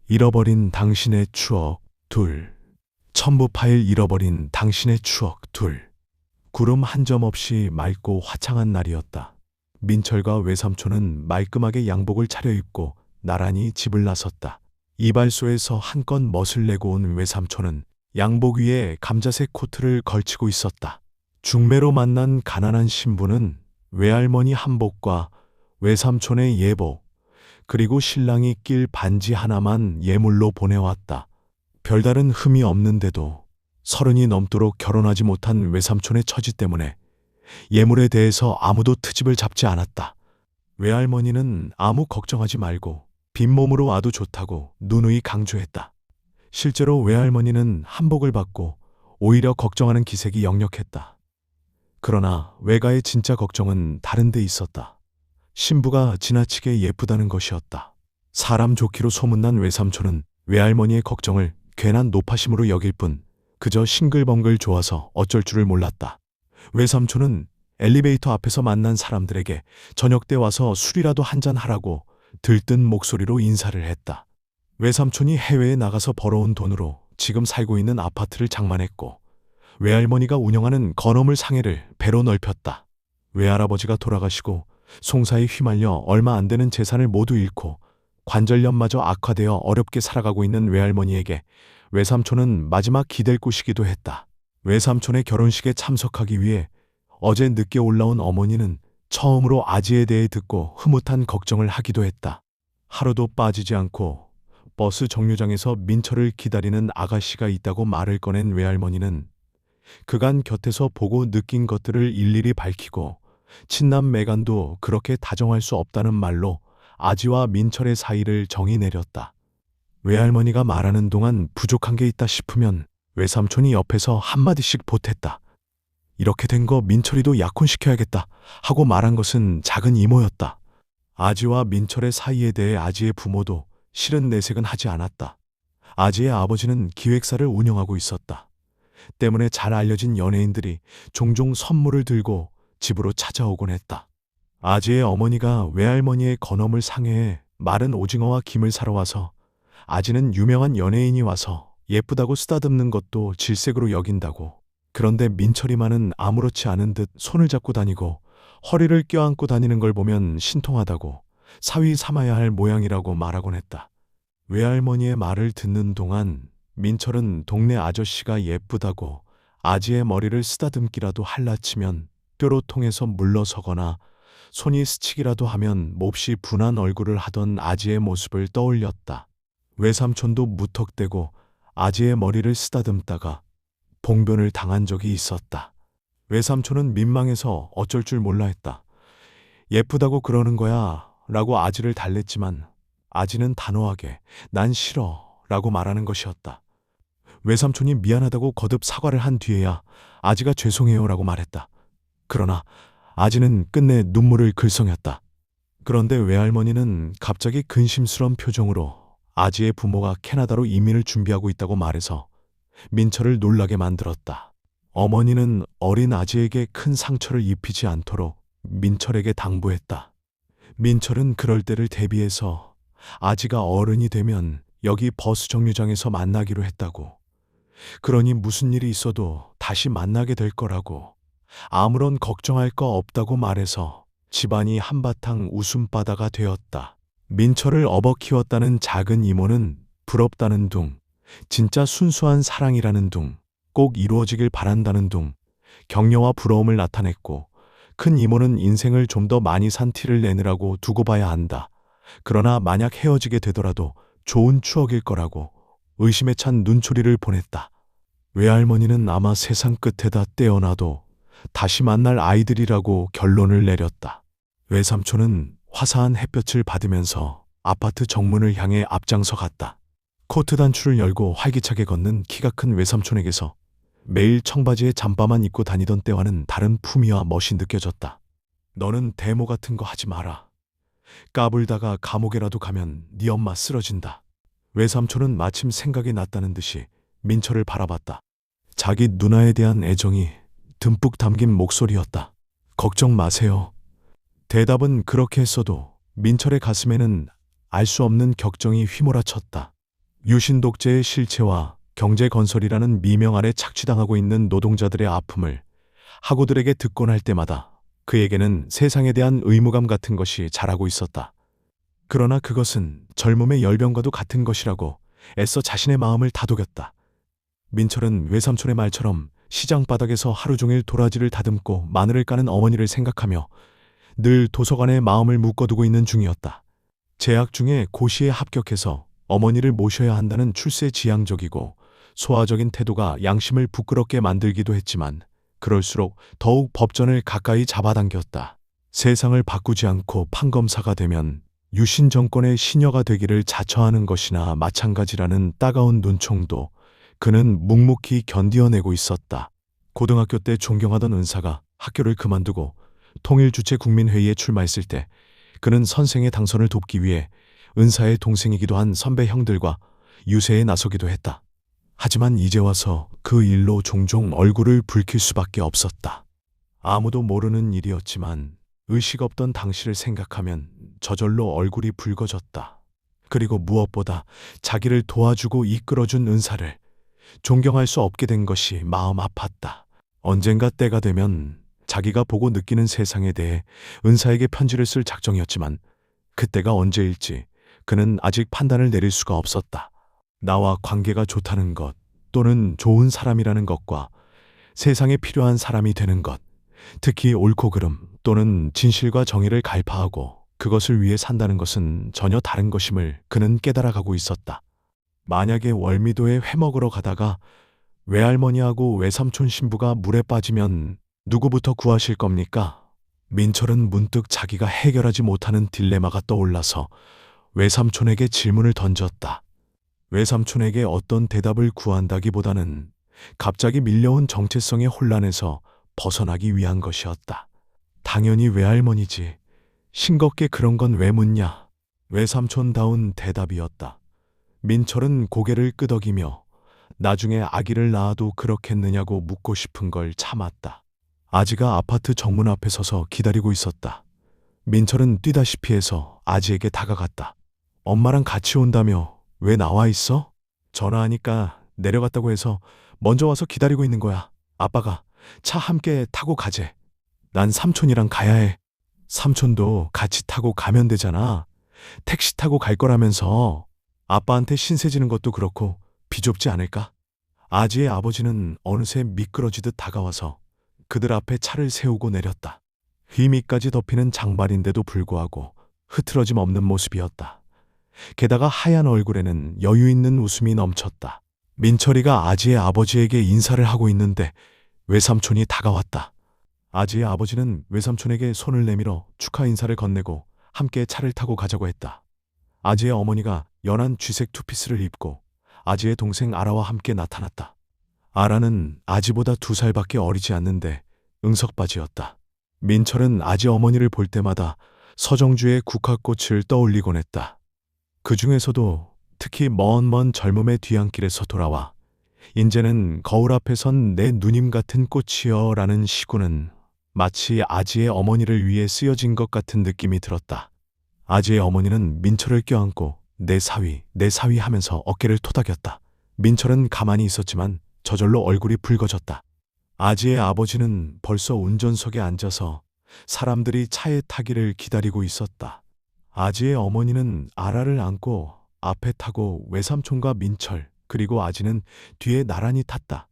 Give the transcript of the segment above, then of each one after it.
잃어버린 당신의 추억 둘. 첨부 파일 잃어버린 당신의 추억 둘. 구름 한 점 없이 맑고 화창한 날이었다. 민철과 외삼촌은 말끔하게 양복을 차려입고 나란히 집을 나섰다. 이발소에서 한껏 멋을 내고 온 외삼촌은 양복 위에 감자색 코트를 걸치고 있었다. 중매로 만난 가난한 신부는 외할머니 한복과 외삼촌의 예복, 그리고 신랑이 낄 반지 하나만 예물로 보내왔다. 별다른 흠이 없는데도 30이 넘도록 결혼하지 못한 외삼촌의 처지 때문에 예물에 대해서 아무도 트집을 잡지 않았다. 외할머니는 아무 걱정하지 말고 빈몸으로 와도 좋다고 누누이 강조했다. 실제로 외할머니는 한복을 받고 오히려 걱정하는 기색이 역력했다. 그러나 외가의 진짜 걱정은 다른 데 있었다. 신부가 지나치게 예쁘다는 것이었다. 사람 좋기로 소문난 외삼촌은 외할머니의 걱정을 괜한 노파심으로 여길 뿐 그저 싱글벙글 좋아서 어쩔 줄을 몰랐다. 외삼촌은 엘리베이터 앞에서 만난 사람들에게 저녁 때 와서 술이라도 한잔 하라고 들뜬 목소리로 인사를 했다. 외삼촌이 해외에 나가서 벌어온 돈으로 지금 살고 있는 아파트를 장만했고 외할머니가 운영하는 건어물 상해를 배로 넓혔다. 외할아버지가 돌아가시고 송사에 휘말려 얼마 안 되는 재산을 모두 잃고 관절염마저 악화되어 어렵게 살아가고 있는 외할머니에게 외삼촌은 마지막 기댈 곳이기도 했다. 외삼촌의 결혼식에 참석하기 위해 어제 늦게 올라온 어머니는 처음으로 아지에 대해 듣고 흐뭇한 걱정을 하기도 했다. 하루도 빠지지 않고 버스 정류장에서 민철을 기다리는 아가씨가 있다고 말을 꺼낸 외할머니는 그간 곁에서 보고 느낀 것들을 일일이 밝히고 친남 매간도 그렇게 다정할 수 없다는 말로 아지와 민철의 사이를 정의 내렸다. 외할머니가 말하는 동안 부족한 게 있다 싶으면 외삼촌이 옆에서 한마디씩 보탰다. 이렇게 된 거 민철이도 약혼시켜야겠다 하고 말한 것은 작은 이모였다. 아지와 민철의 사이에 대해 아지의 부모도 싫은 내색은 하지 않았다. 아지의 아버지는 기획사를 운영하고 있었다. 때문에 잘 알려진 연예인들이 종종 선물을 들고 집으로 찾아오곤 했다. 아지의 어머니가 외할머니의 건어물 상해에 마른 오징어와 김을 사러 와서 아지는 유명한 연예인이 와서 예쁘다고 쓰다듬는 것도 질색으로 여긴다고. 그런데 민철이만은 아무렇지 않은 듯 손을 잡고 다니고 허리를 껴안고 다니는 걸 보면 신통하다고 사위 삼아야 할 모양이라고 말하곤 했다. 외할머니의 말을 듣는 동안 민철은 동네 아저씨가 예쁘다고 아지의 머리를 쓰다듬기라도 할라치면 뼈로 통해서 물러서거나 손이 스치기라도 하면 몹시 분한 얼굴을 하던 아지의 모습을 떠올렸다. 외삼촌도 무턱대고 아지의 머리를 쓰다듬다가 봉변을 당한 적이 있었다. 외삼촌은 민망해서 어쩔 줄 몰라 했다. 예쁘다고 그러는 거야 라고 아지를 달랬지만 아지는 단호하게 난 싫어 라고 말하는 것이었다. 외삼촌이 미안하다고 거듭 사과를 한 뒤에야 아지가 죄송해요 라고 말했다. 그러나 아지는 끝내 눈물을 글썽였다. 그런데 외할머니는 갑자기 근심스러운 표정으로 아지의 부모가 캐나다로 이민을 준비하고 있다고 말해서 민철을 놀라게 만들었다. 어머니는 어린 아지에게 큰 상처를 입히지 않도록 민철에게 당부했다. 민철은 그럴 때를 대비해서 아지가 어른이 되면 여기 버스 정류장에서 만나기로 했다고. 그러니 무슨 일이 있어도 다시 만나게 될 거라고. 아무런 걱정할 거 없다고 말해서 집안이 한바탕 웃음바다가 되었다. 민철을 업어 키웠다는 작은 이모는 부럽다는 둥, 진짜 순수한 사랑이라는 둥, 꼭 이루어지길 바란다는 둥, 격려와 부러움을 나타냈고 큰 이모는 인생을 좀 더 많이 산 티를 내느라고 두고 봐야 한다. 그러나 만약 헤어지게 되더라도 좋은 추억일 거라고 의심에 찬 눈초리를 보냈다. 외할머니는 아마 세상 끝에다 떼어놔도 다시 만날 아이들이라고 결론을 내렸다. 외삼촌은 화사한 햇볕을 받으면서 아파트 정문을 향해 앞장서 갔다. 코트 단추를 열고 활기차게 걷는 키가 큰 외삼촌에게서 매일 청바지에 잠바만 입고 다니던 때와는 다른 품위와 멋이 느껴졌다. 너는 데모 같은 거 하지 마라. 까불다가 감옥에라도 가면 네 엄마 쓰러진다. 외삼촌은 마침 생각이 났다는 듯이 민철을 바라봤다. 자기 누나에 대한 애정이 듬뿍 담긴 목소리였다. 걱정 마세요. 대답은 그렇게 했어도 민철의 가슴에는 알 수 없는 격정이 휘몰아쳤다. 유신 독재의 실체와 경제 건설이라는 미명 아래 착취당하고 있는 노동자들의 아픔을 학우들에게 듣곤 할 때마다 그에게는 세상에 대한 의무감 같은 것이 자라고 있었다. 그러나 그것은 젊음의 열병과도 같은 것이라고 애써 자신의 마음을 다독였다. 민철은 외삼촌의 말처럼 시장 바닥에서 하루 종일 도라지를 다듬고 마늘을 까는 어머니를 생각하며 늘 도서관에 마음을 묶어두고 있는 중이었다. 재학 중에 고시에 합격해서 어머니를 모셔야 한다는 출세지향적이고 소아적인 태도가 양심을 부끄럽게 만들기도 했지만 그럴수록 더욱 법전을 가까이 잡아당겼다. 세상을 바꾸지 않고 판검사가 되면 유신 정권의 시녀가 되기를 자처하는 것이나 마찬가지라는 따가운 눈총도 그는 묵묵히 견디어내고 있었다. 고등학교 때 존경하던 은사가 학교를 그만두고 통일주체국민회의에 출마했을 때 그는 선생의 당선을 돕기 위해 은사의 동생이기도 한 선배 형들과 유세에 나서기도 했다. 하지만 이제 와서 그 일로 종종 얼굴을 붉힐 수밖에 없었다. 아무도 모르는 일이었지만 의식 없던 당시를 생각하면 저절로 얼굴이 붉어졌다. 그리고 무엇보다 자기를 도와주고 이끌어준 은사를 존경할 수 없게 된 것이 마음 아팠다. 언젠가 때가 되면 자기가 보고 느끼는 세상에 대해 은사에게 편지를 쓸 작정이었지만 그때가 언제일지 그는 아직 판단을 내릴 수가 없었다. 나와 관계가 좋다는 것 또는 좋은 사람이라는 것과 세상에 필요한 사람이 되는 것, 특히 옳고 그름 또는 진실과 정의를 갈파하고 그것을 위해 산다는 것은 전혀 다른 것임을 그는 깨달아가고 있었다. 만약에 월미도에 회 먹으러 가다가 외할머니하고 외삼촌 신부가 물에 빠지면 누구부터 구하실 겁니까? 민철은 문득 자기가 해결하지 못하는 딜레마가 떠올라서 외삼촌에게 질문을 던졌다. 외삼촌에게 어떤 대답을 구한다기보다는 갑자기 밀려온 정체성의 혼란에서 벗어나기 위한 것이었다. 당연히 외할머니지. 싱겁게 그런 건 왜 묻냐? 외삼촌다운 대답이었다. 민철은 고개를 끄덕이며 나중에 아기를 낳아도 그렇겠느냐고 묻고 싶은 걸 참았다. 아지가 아파트 정문 앞에 서서 기다리고 있었다. 민철은 뛰다시피 해서 아지에게 다가갔다. 엄마랑 같이 온다며 왜 나와 있어? 전화하니까 내려갔다고 해서 먼저 와서 기다리고 있는 거야. 아빠가 차 함께 타고 가재. 난 삼촌이랑 가야 해. 삼촌도 같이 타고 가면 되잖아. 택시 타고 갈 거라면서. 아빠한테 신세 지는 것도 그렇고 비좁지 않을까? 아지의 아버지는 어느새 미끄러지듯 다가와서 그들 앞에 차를 세우고 내렸다. 휘미까지 덮이는 장발인데도 불구하고 흐트러짐 없는 모습이었다. 게다가 하얀 얼굴에는 여유 있는 웃음이 넘쳤다. 민철이가 아지의 아버지에게 인사를 하고 있는데 외삼촌이 다가왔다. 아지의 아버지는 외삼촌에게 손을 내밀어 축하 인사를 건네고 함께 차를 타고 가자고 했다. 아지의 어머니가 연한 쥐색 투피스를 입고 아지의 동생 아라와 함께 나타났다. 아라는 아지보다 2살밖에 어리지 않는데 응석바지였다. 민철은 아지 어머니를 볼 때마다 서정주의 국화꽃을 떠올리곤 했다. 그 중에서도 특히 먼 젊음의 뒤안길에서 돌아와 인제는 거울 앞에 선 내 누님 같은 꽃이여 라는 시구는 마치 아지의 어머니를 위해 쓰여진 것 같은 느낌이 들었다. 아지의 어머니는 민철을 껴안고 내 사위 하면서 어깨를 토닥였다. 민철은 가만히 있었지만 저절로 얼굴이 붉어졌다. 아지의 아버지는 벌써 운전석에 앉아서 사람들이 차에 타기를 기다리고 있었다. 아지의 어머니는 아라를 안고 앞에 타고 외삼촌과 민철 그리고 아지는 뒤에 나란히 탔다.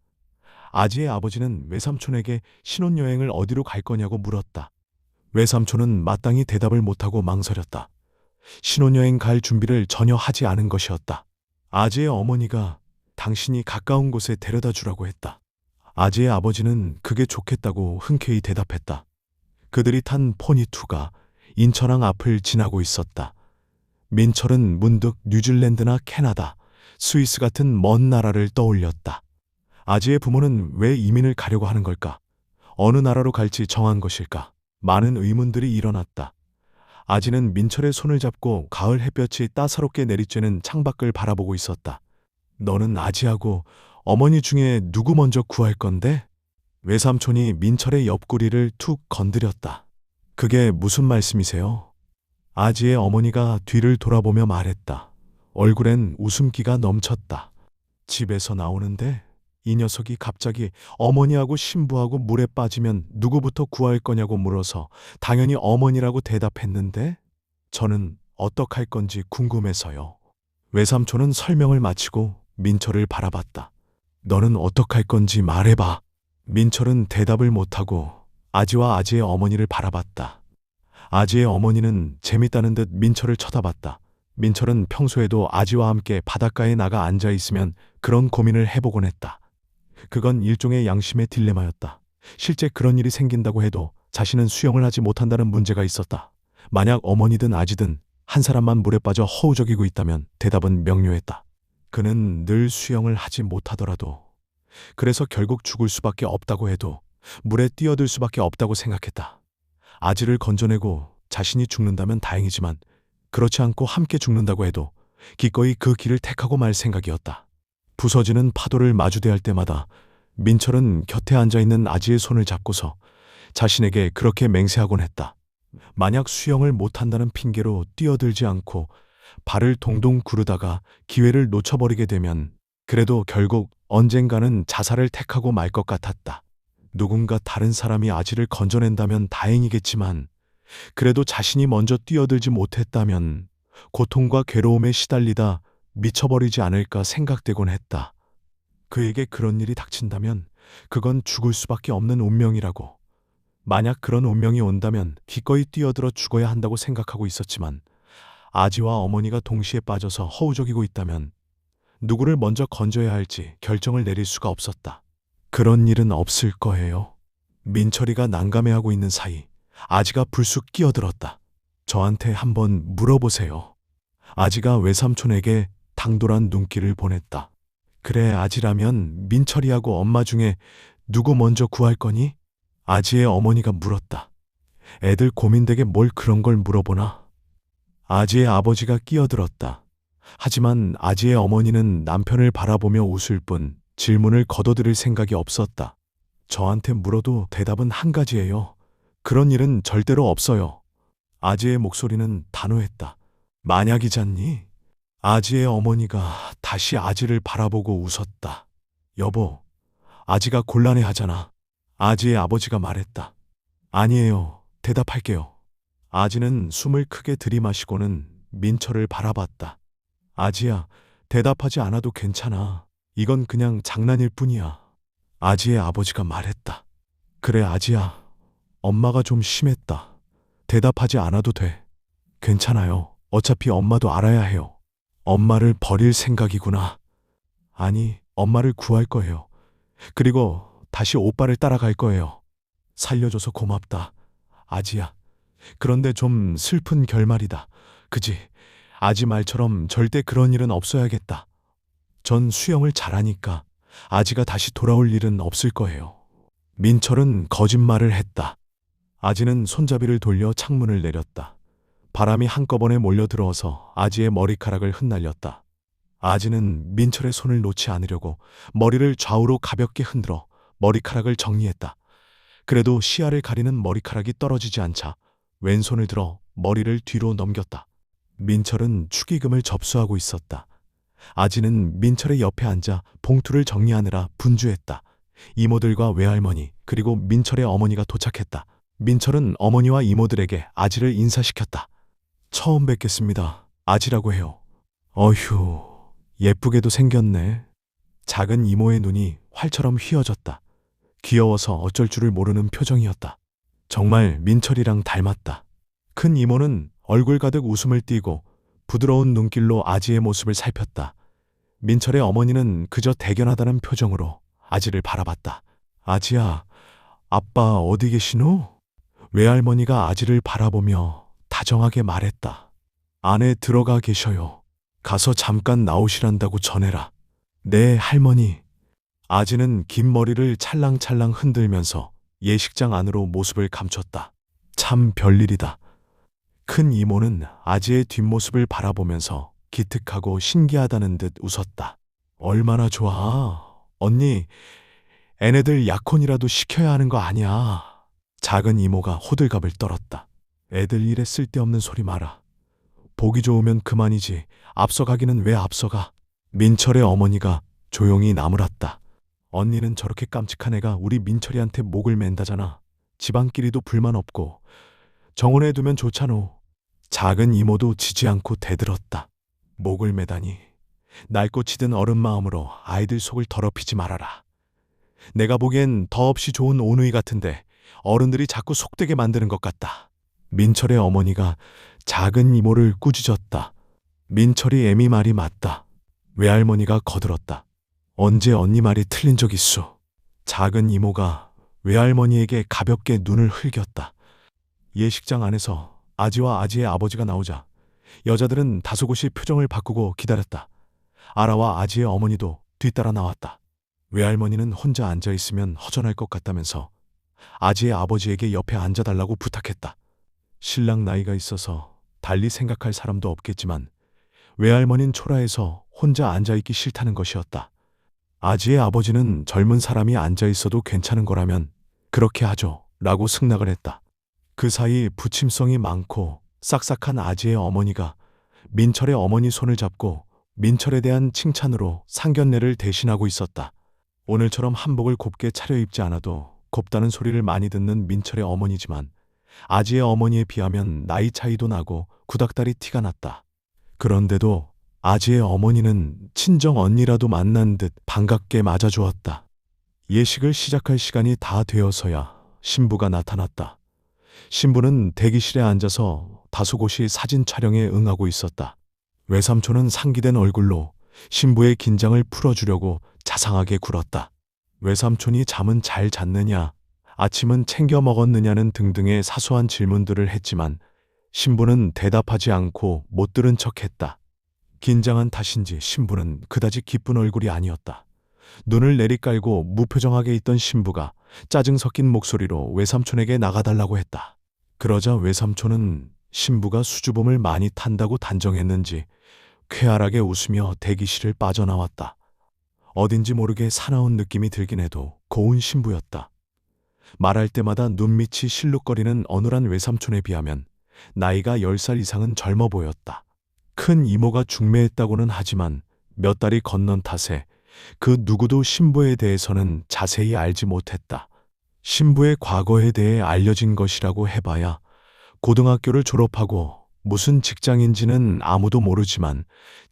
아지의 아버지는 외삼촌에게 신혼여행을 어디로 갈 거냐고 물었다. 외삼촌은 마땅히 대답을 못하고 망설였다. 신혼여행 갈 준비를 전혀 하지 않은 것이었다. 아지의 어머니가 당신이 가까운 곳에 데려다 주라고 했다. 아지의 아버지는 그게 좋겠다고 흔쾌히 대답했다. 그들이 탄 포니2가 인천항 앞을 지나고 있었다. 민철은 문득 뉴질랜드나 캐나다, 스위스 같은 먼 나라를 떠올렸다. 아지의 부모는 왜 이민을 가려고 하는 걸까? 어느 나라로 갈지 정한 것일까? 많은 의문들이 일어났다. 아지는 민철의 손을 잡고 가을 햇볕이 따사롭게 내리쬐는 창밖을 바라보고 있었다. 너는 아지하고 어머니 중에 누구 먼저 구할 건데? 외삼촌이 민철의 옆구리를 툭 건드렸다. 그게 무슨 말씀이세요? 아지의 어머니가 뒤를 돌아보며 말했다. 얼굴엔 웃음기가 넘쳤다. 집에서 나오는데 이 녀석이 갑자기 어머니하고 신부하고 물에 빠지면 누구부터 구할 거냐고 물어서 당연히 어머니라고 대답했는데 저는 어떡할 건지 궁금해서요. 외삼촌은 설명을 마치고 민철을 바라봤다. 너는 어떡할 건지 말해봐. 민철은 대답을 못하고 아지와 아지의 어머니를 바라봤다. 아지의 어머니는 재밌다는 듯 민철을 쳐다봤다. 민철은 평소에도 아지와 함께 바닷가에 나가 앉아 있으면 그런 고민을 해보곤 했다. 그건 일종의 양심의 딜레마였다. 실제 그런 일이 생긴다고 해도 자신은 수영을 하지 못한다는 문제가 있었다. 만약 어머니든 아지든 한 사람만 물에 빠져 허우적이고 있다면 대답은 명료했다. 그는 늘 수영을 하지 못하더라도, 그래서 결국 죽을 수밖에 없다고 해도 물에 뛰어들 수밖에 없다고 생각했다. 아지를 건져내고 자신이 죽는다면 다행이지만 그렇지 않고 함께 죽는다고 해도 기꺼이 그 길을 택하고 말 생각이었다. 부서지는 파도를 마주대할 때마다 민철은 곁에 앉아있는 아지의 손을 잡고서 자신에게 그렇게 맹세하곤 했다. 만약 수영을 못한다는 핑계로 뛰어들지 않고 발을 동동 구르다가 기회를 놓쳐버리게 되면 그래도 결국 언젠가는 자살을 택하고 말 것 같았다. 누군가 다른 사람이 아지를 건져낸다면 다행이겠지만 그래도 자신이 먼저 뛰어들지 못했다면 고통과 괴로움에 시달리다 미쳐버리지 않을까 생각되곤 했다. 그에게 그런 일이 닥친다면 그건 죽을 수밖에 없는 운명이라고. 만약 그런 운명이 온다면 기꺼이 뛰어들어 죽어야 한다고 생각하고 있었지만 아지와 어머니가 동시에 빠져서 허우적이고 있다면 누구를 먼저 건져야 할지 결정을 내릴 수가 없었다. 그런 일은 없을 거예요. 민철이가 난감해하고 있는 사이 아지가 불쑥 끼어들었다. 저한테 한번 물어보세요. 아지가 외삼촌에게 당돌한 눈길을 보냈다. 그래, 아지라면 민철이하고 엄마 중에 누구 먼저 구할 거니? 아지의 어머니가 물었다. 애들 고민되게 뭘 그런 걸 물어보나? 아지의 아버지가 끼어들었다. 하지만 아지의 어머니는 남편을 바라보며 웃을 뿐 질문을 거둬들일 생각이 없었다. 저한테 물어도 대답은 한 가지예요. 그런 일은 절대로 없어요. 아지의 목소리는 단호했다. 만약이잖니? 아지의 어머니가 다시 아지를 바라보고 웃었다. 여보, 아지가 곤란해하잖아. 아지의 아버지가 말했다. 아니에요. 대답할게요. 아지는 숨을 크게 들이마시고는 민철을 바라봤다. 아지야, 대답하지 않아도 괜찮아. 이건 그냥 장난일 뿐이야. 아지의 아버지가 말했다. 그래, 아지야. 엄마가 좀 심했다. 대답하지 않아도 돼. 괜찮아요. 어차피 엄마도 알아야 해요. 엄마를 버릴 생각이구나. 아니, 엄마를 구할 거예요. 그리고 다시 오빠를 따라갈 거예요. 살려줘서 고맙다. 아지야. 그런데 좀 슬픈 결말이다. 그지? 아지 말처럼 절대 그런 일은 없어야겠다. 전 수영을 잘하니까 아지가 다시 돌아올 일은 없을 거예요. 민철은 거짓말을 했다. 아지는 손잡이를 돌려 창문을 내렸다. 바람이 한꺼번에 몰려들어서 아지의 머리카락을 흩날렸다. 아지는 민철의 손을 놓지 않으려고 머리를 좌우로 가볍게 흔들어 머리카락을 정리했다. 그래도 시야를 가리는 머리카락이 떨어지지 않자 왼손을 들어 머리를 뒤로 넘겼다. 민철은 축의금을 접수하고 있었다. 아지는 민철의 옆에 앉아 봉투를 정리하느라 분주했다. 이모들과 외할머니 그리고 민철의 어머니가 도착했다. 민철은 어머니와 이모들에게 아지를 인사시켰다. 처음 뵙겠습니다. 아지라고 해요. 어휴, 예쁘게도 생겼네. 작은 이모의 눈이 활처럼 휘어졌다. 귀여워서 어쩔 줄을 모르는 표정이었다. 정말 민철이랑 닮았다. 큰 이모는 얼굴 가득 웃음을 띠고 부드러운 눈길로 아지의 모습을 살폈다. 민철의 어머니는 그저 대견하다는 표정으로 아지를 바라봤다. 아지야, 아빠 어디 계시노? 외할머니가 아지를 바라보며 다정하게 말했다. 안에 들어가 계셔요. 가서 잠깐 나오시란다고 전해라. 네, 할머니. 아지는 긴 머리를 찰랑찰랑 흔들면서 예식장 안으로 모습을 감췄다. 참 별일이다. 큰 이모는 아지의 뒷모습을 바라보면서 기특하고 신기하다는 듯 웃었다. 얼마나 좋아. 언니, 애네들 약혼이라도 시켜야 하는 거 아니야. 작은 이모가 호들갑을 떨었다. 애들 일에 쓸데없는 소리 마라. 보기 좋으면 그만이지 앞서가기는 왜 앞서가? 민철의 어머니가 조용히 나무랐다. 언니는 저렇게 깜찍한 애가 우리 민철이한테 목을 맨다잖아. 집안끼리도 불만 없고 정원에 두면 좋잖아. 작은 이모도 지지 않고 대들었다. 목을 매다니. 낡고 치든 어른 마음으로 아이들 속을 더럽히지 말아라. 내가 보기엔 더없이 좋은 오누이 같은데 어른들이 자꾸 속되게 만드는 것 같다. 민철의 어머니가 작은 이모를 꾸짖었다. 민철이 애미 말이 맞다. 외할머니가 거들었다. 언제 언니 말이 틀린 적 있어? 작은 이모가 외할머니에게 가볍게 눈을 흘겼다. 예식장 안에서 아지와 아지의 아버지가 나오자 여자들은 다소곳이 표정을 바꾸고 기다렸다. 아라와 아지의 어머니도 뒤따라 나왔다. 외할머니는 혼자 앉아있으면 허전할 것 같다면서 아지의 아버지에게 옆에 앉아달라고 부탁했다. 신랑 나이가 있어서 달리 생각할 사람도 없겠지만 외할머니는 초라해서 혼자 앉아있기 싫다는 것이었다. 아지의 아버지는 젊은 사람이 앉아있어도 괜찮은 거라면 그렇게 하죠 라고 승낙을 했다. 그 사이 부침성이 많고 싹싹한 아지의 어머니가 민철의 어머니 손을 잡고 민철에 대한 칭찬으로 상견례를 대신하고 있었다. 오늘처럼 한복을 곱게 차려입지 않아도 곱다는 소리를 많이 듣는 민철의 어머니지만 아지의 어머니에 비하면 나이 차이도 나고 구닥다리 티가 났다. 그런데도 아지의 어머니는 친정 언니라도 만난 듯 반갑게 맞아주었다. 예식을 시작할 시간이 다 되어서야 신부가 나타났다. 신부는 대기실에 앉아서 다소곳이 사진 촬영에 응하고 있었다. 외삼촌은 상기된 얼굴로 신부의 긴장을 풀어주려고 자상하게 굴었다. 외삼촌이 잠은 잘 잤느냐, 아침은 챙겨 먹었느냐는 등등의 사소한 질문들을 했지만 신부는 대답하지 않고 못 들은 척했다. 긴장한 탓인지 신부는 그다지 기쁜 얼굴이 아니었다. 눈을 내리깔고 무표정하게 있던 신부가 짜증 섞인 목소리로 외삼촌에게 나가달라고 했다. 그러자 외삼촌은 신부가 수줍음을 많이 탄다고 단정했는지 쾌활하게 웃으며 대기실을 빠져나왔다. 어딘지 모르게 사나운 느낌이 들긴 해도 고운 신부였다. 말할 때마다 눈밑이 실룩거리는 어눌한 외삼촌에 비하면 나이가 10살 이상은 젊어 보였다. 큰 이모가 중매했다고는 하지만 몇 달이 건넌 탓에 그 누구도 신부에 대해서는 자세히 알지 못했다. 신부의 과거에 대해 알려진 것이라고 해봐야 고등학교를 졸업하고 무슨 직장인지는 아무도 모르지만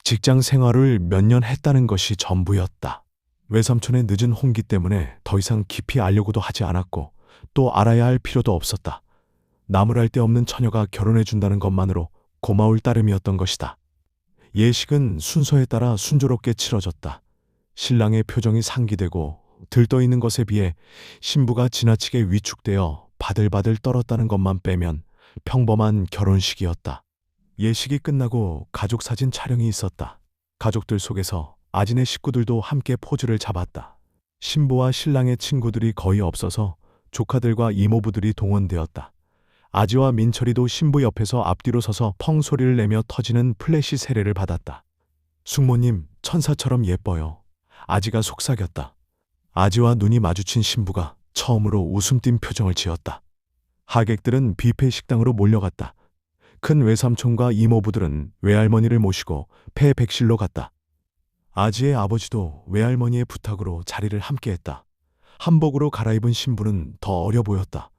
직장 생활을 몇 년 했다는 것이 전부였다. 외삼촌의 늦은 혼기 때문에 더 이상 깊이 알려고도 하지 않았고 또 알아야 할 필요도 없었다. 나무랄 데 없는 처녀가 결혼해준다는 것만으로 고마울 따름이었던 것이다. 예식은 순서에 따라 순조롭게 치러졌다. 신랑의 표정이 상기되고 들떠있는 것에 비해 신부가 지나치게 위축되어 바들바들 떨었다는 것만 빼면 평범한 결혼식이었다. 예식이 끝나고 가족 사진 촬영이 있었다. 가족들 속에서 아진의 식구들도 함께 포즈를 잡았다. 신부와 신랑의 친구들이 거의 없어서 조카들과 이모부들이 동원되었다. 아지와 민철이도 신부 옆에서 앞뒤로 서서 펑 소리를 내며 터지는 플래시 세례를 받았다. 숙모님, 천사처럼 예뻐요. 아지가 속삭였다. 아지와 눈이 마주친 신부가 처음으로 웃음 띤 표정을 지었다. 하객들은 뷔페 식당으로 몰려갔다. 큰 외삼촌과 이모부들은 외할머니를 모시고 폐백실로 갔다. 아지의 아버지도 외할머니의 부탁으로 자리를 함께했다. 한복으로 갈아입은 신부는 더 어려 보였다.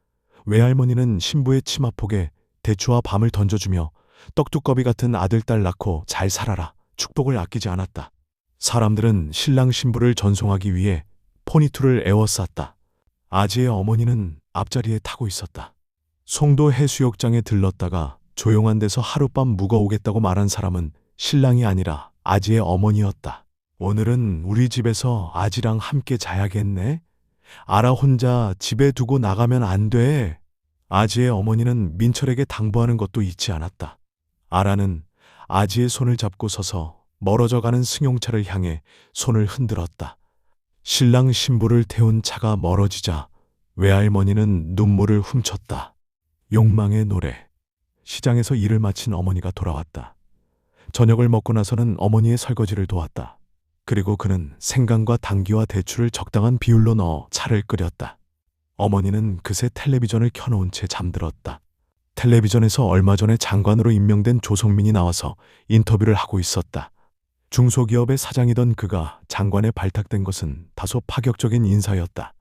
외할머니는 신부의 치마폭에 대추와 밤을 던져주며 떡두꺼비 같은 아들딸 낳고 잘 살아라 축복을 아끼지 않았다. 사람들은 신랑 신부를 전송하기 위해 포니투를 에워쌌다. 아지의 어머니는 앞자리에 타고 있었다. 송도 해수욕장에 들렀다가 조용한 데서 하룻밤 묵어오겠다고 말한 사람은 신랑이 아니라 아지의 어머니였다. 오늘은 우리 집에서 아지랑 함께 자야겠네? 아라 혼자 집에 두고 나가면 안 돼. 아지의 어머니는 민철에게 당부하는 것도 잊지 않았다. 아라는 아지의 손을 잡고 서서 멀어져 가는 승용차를 향해 손을 흔들었다. 신랑 신부를 태운 차가 멀어지자 외할머니는 눈물을 훔쳤다. 욕망의 노래. 시장에서 일을 마친 어머니가 돌아왔다. 저녁을 먹고 나서는 어머니의 설거지를 도왔다. 그리고 그는 생강과 당귀와 대추를 적당한 비율로 넣어 차를 끓였다. 어머니는 그새 텔레비전을 켜놓은 채 잠들었다. 텔레비전에서 얼마 전에 장관으로 임명된 조성민이 나와서 인터뷰를 하고 있었다. 중소기업의 사장이던 그가 장관에 발탁된 것은 다소 파격적인 인사였다.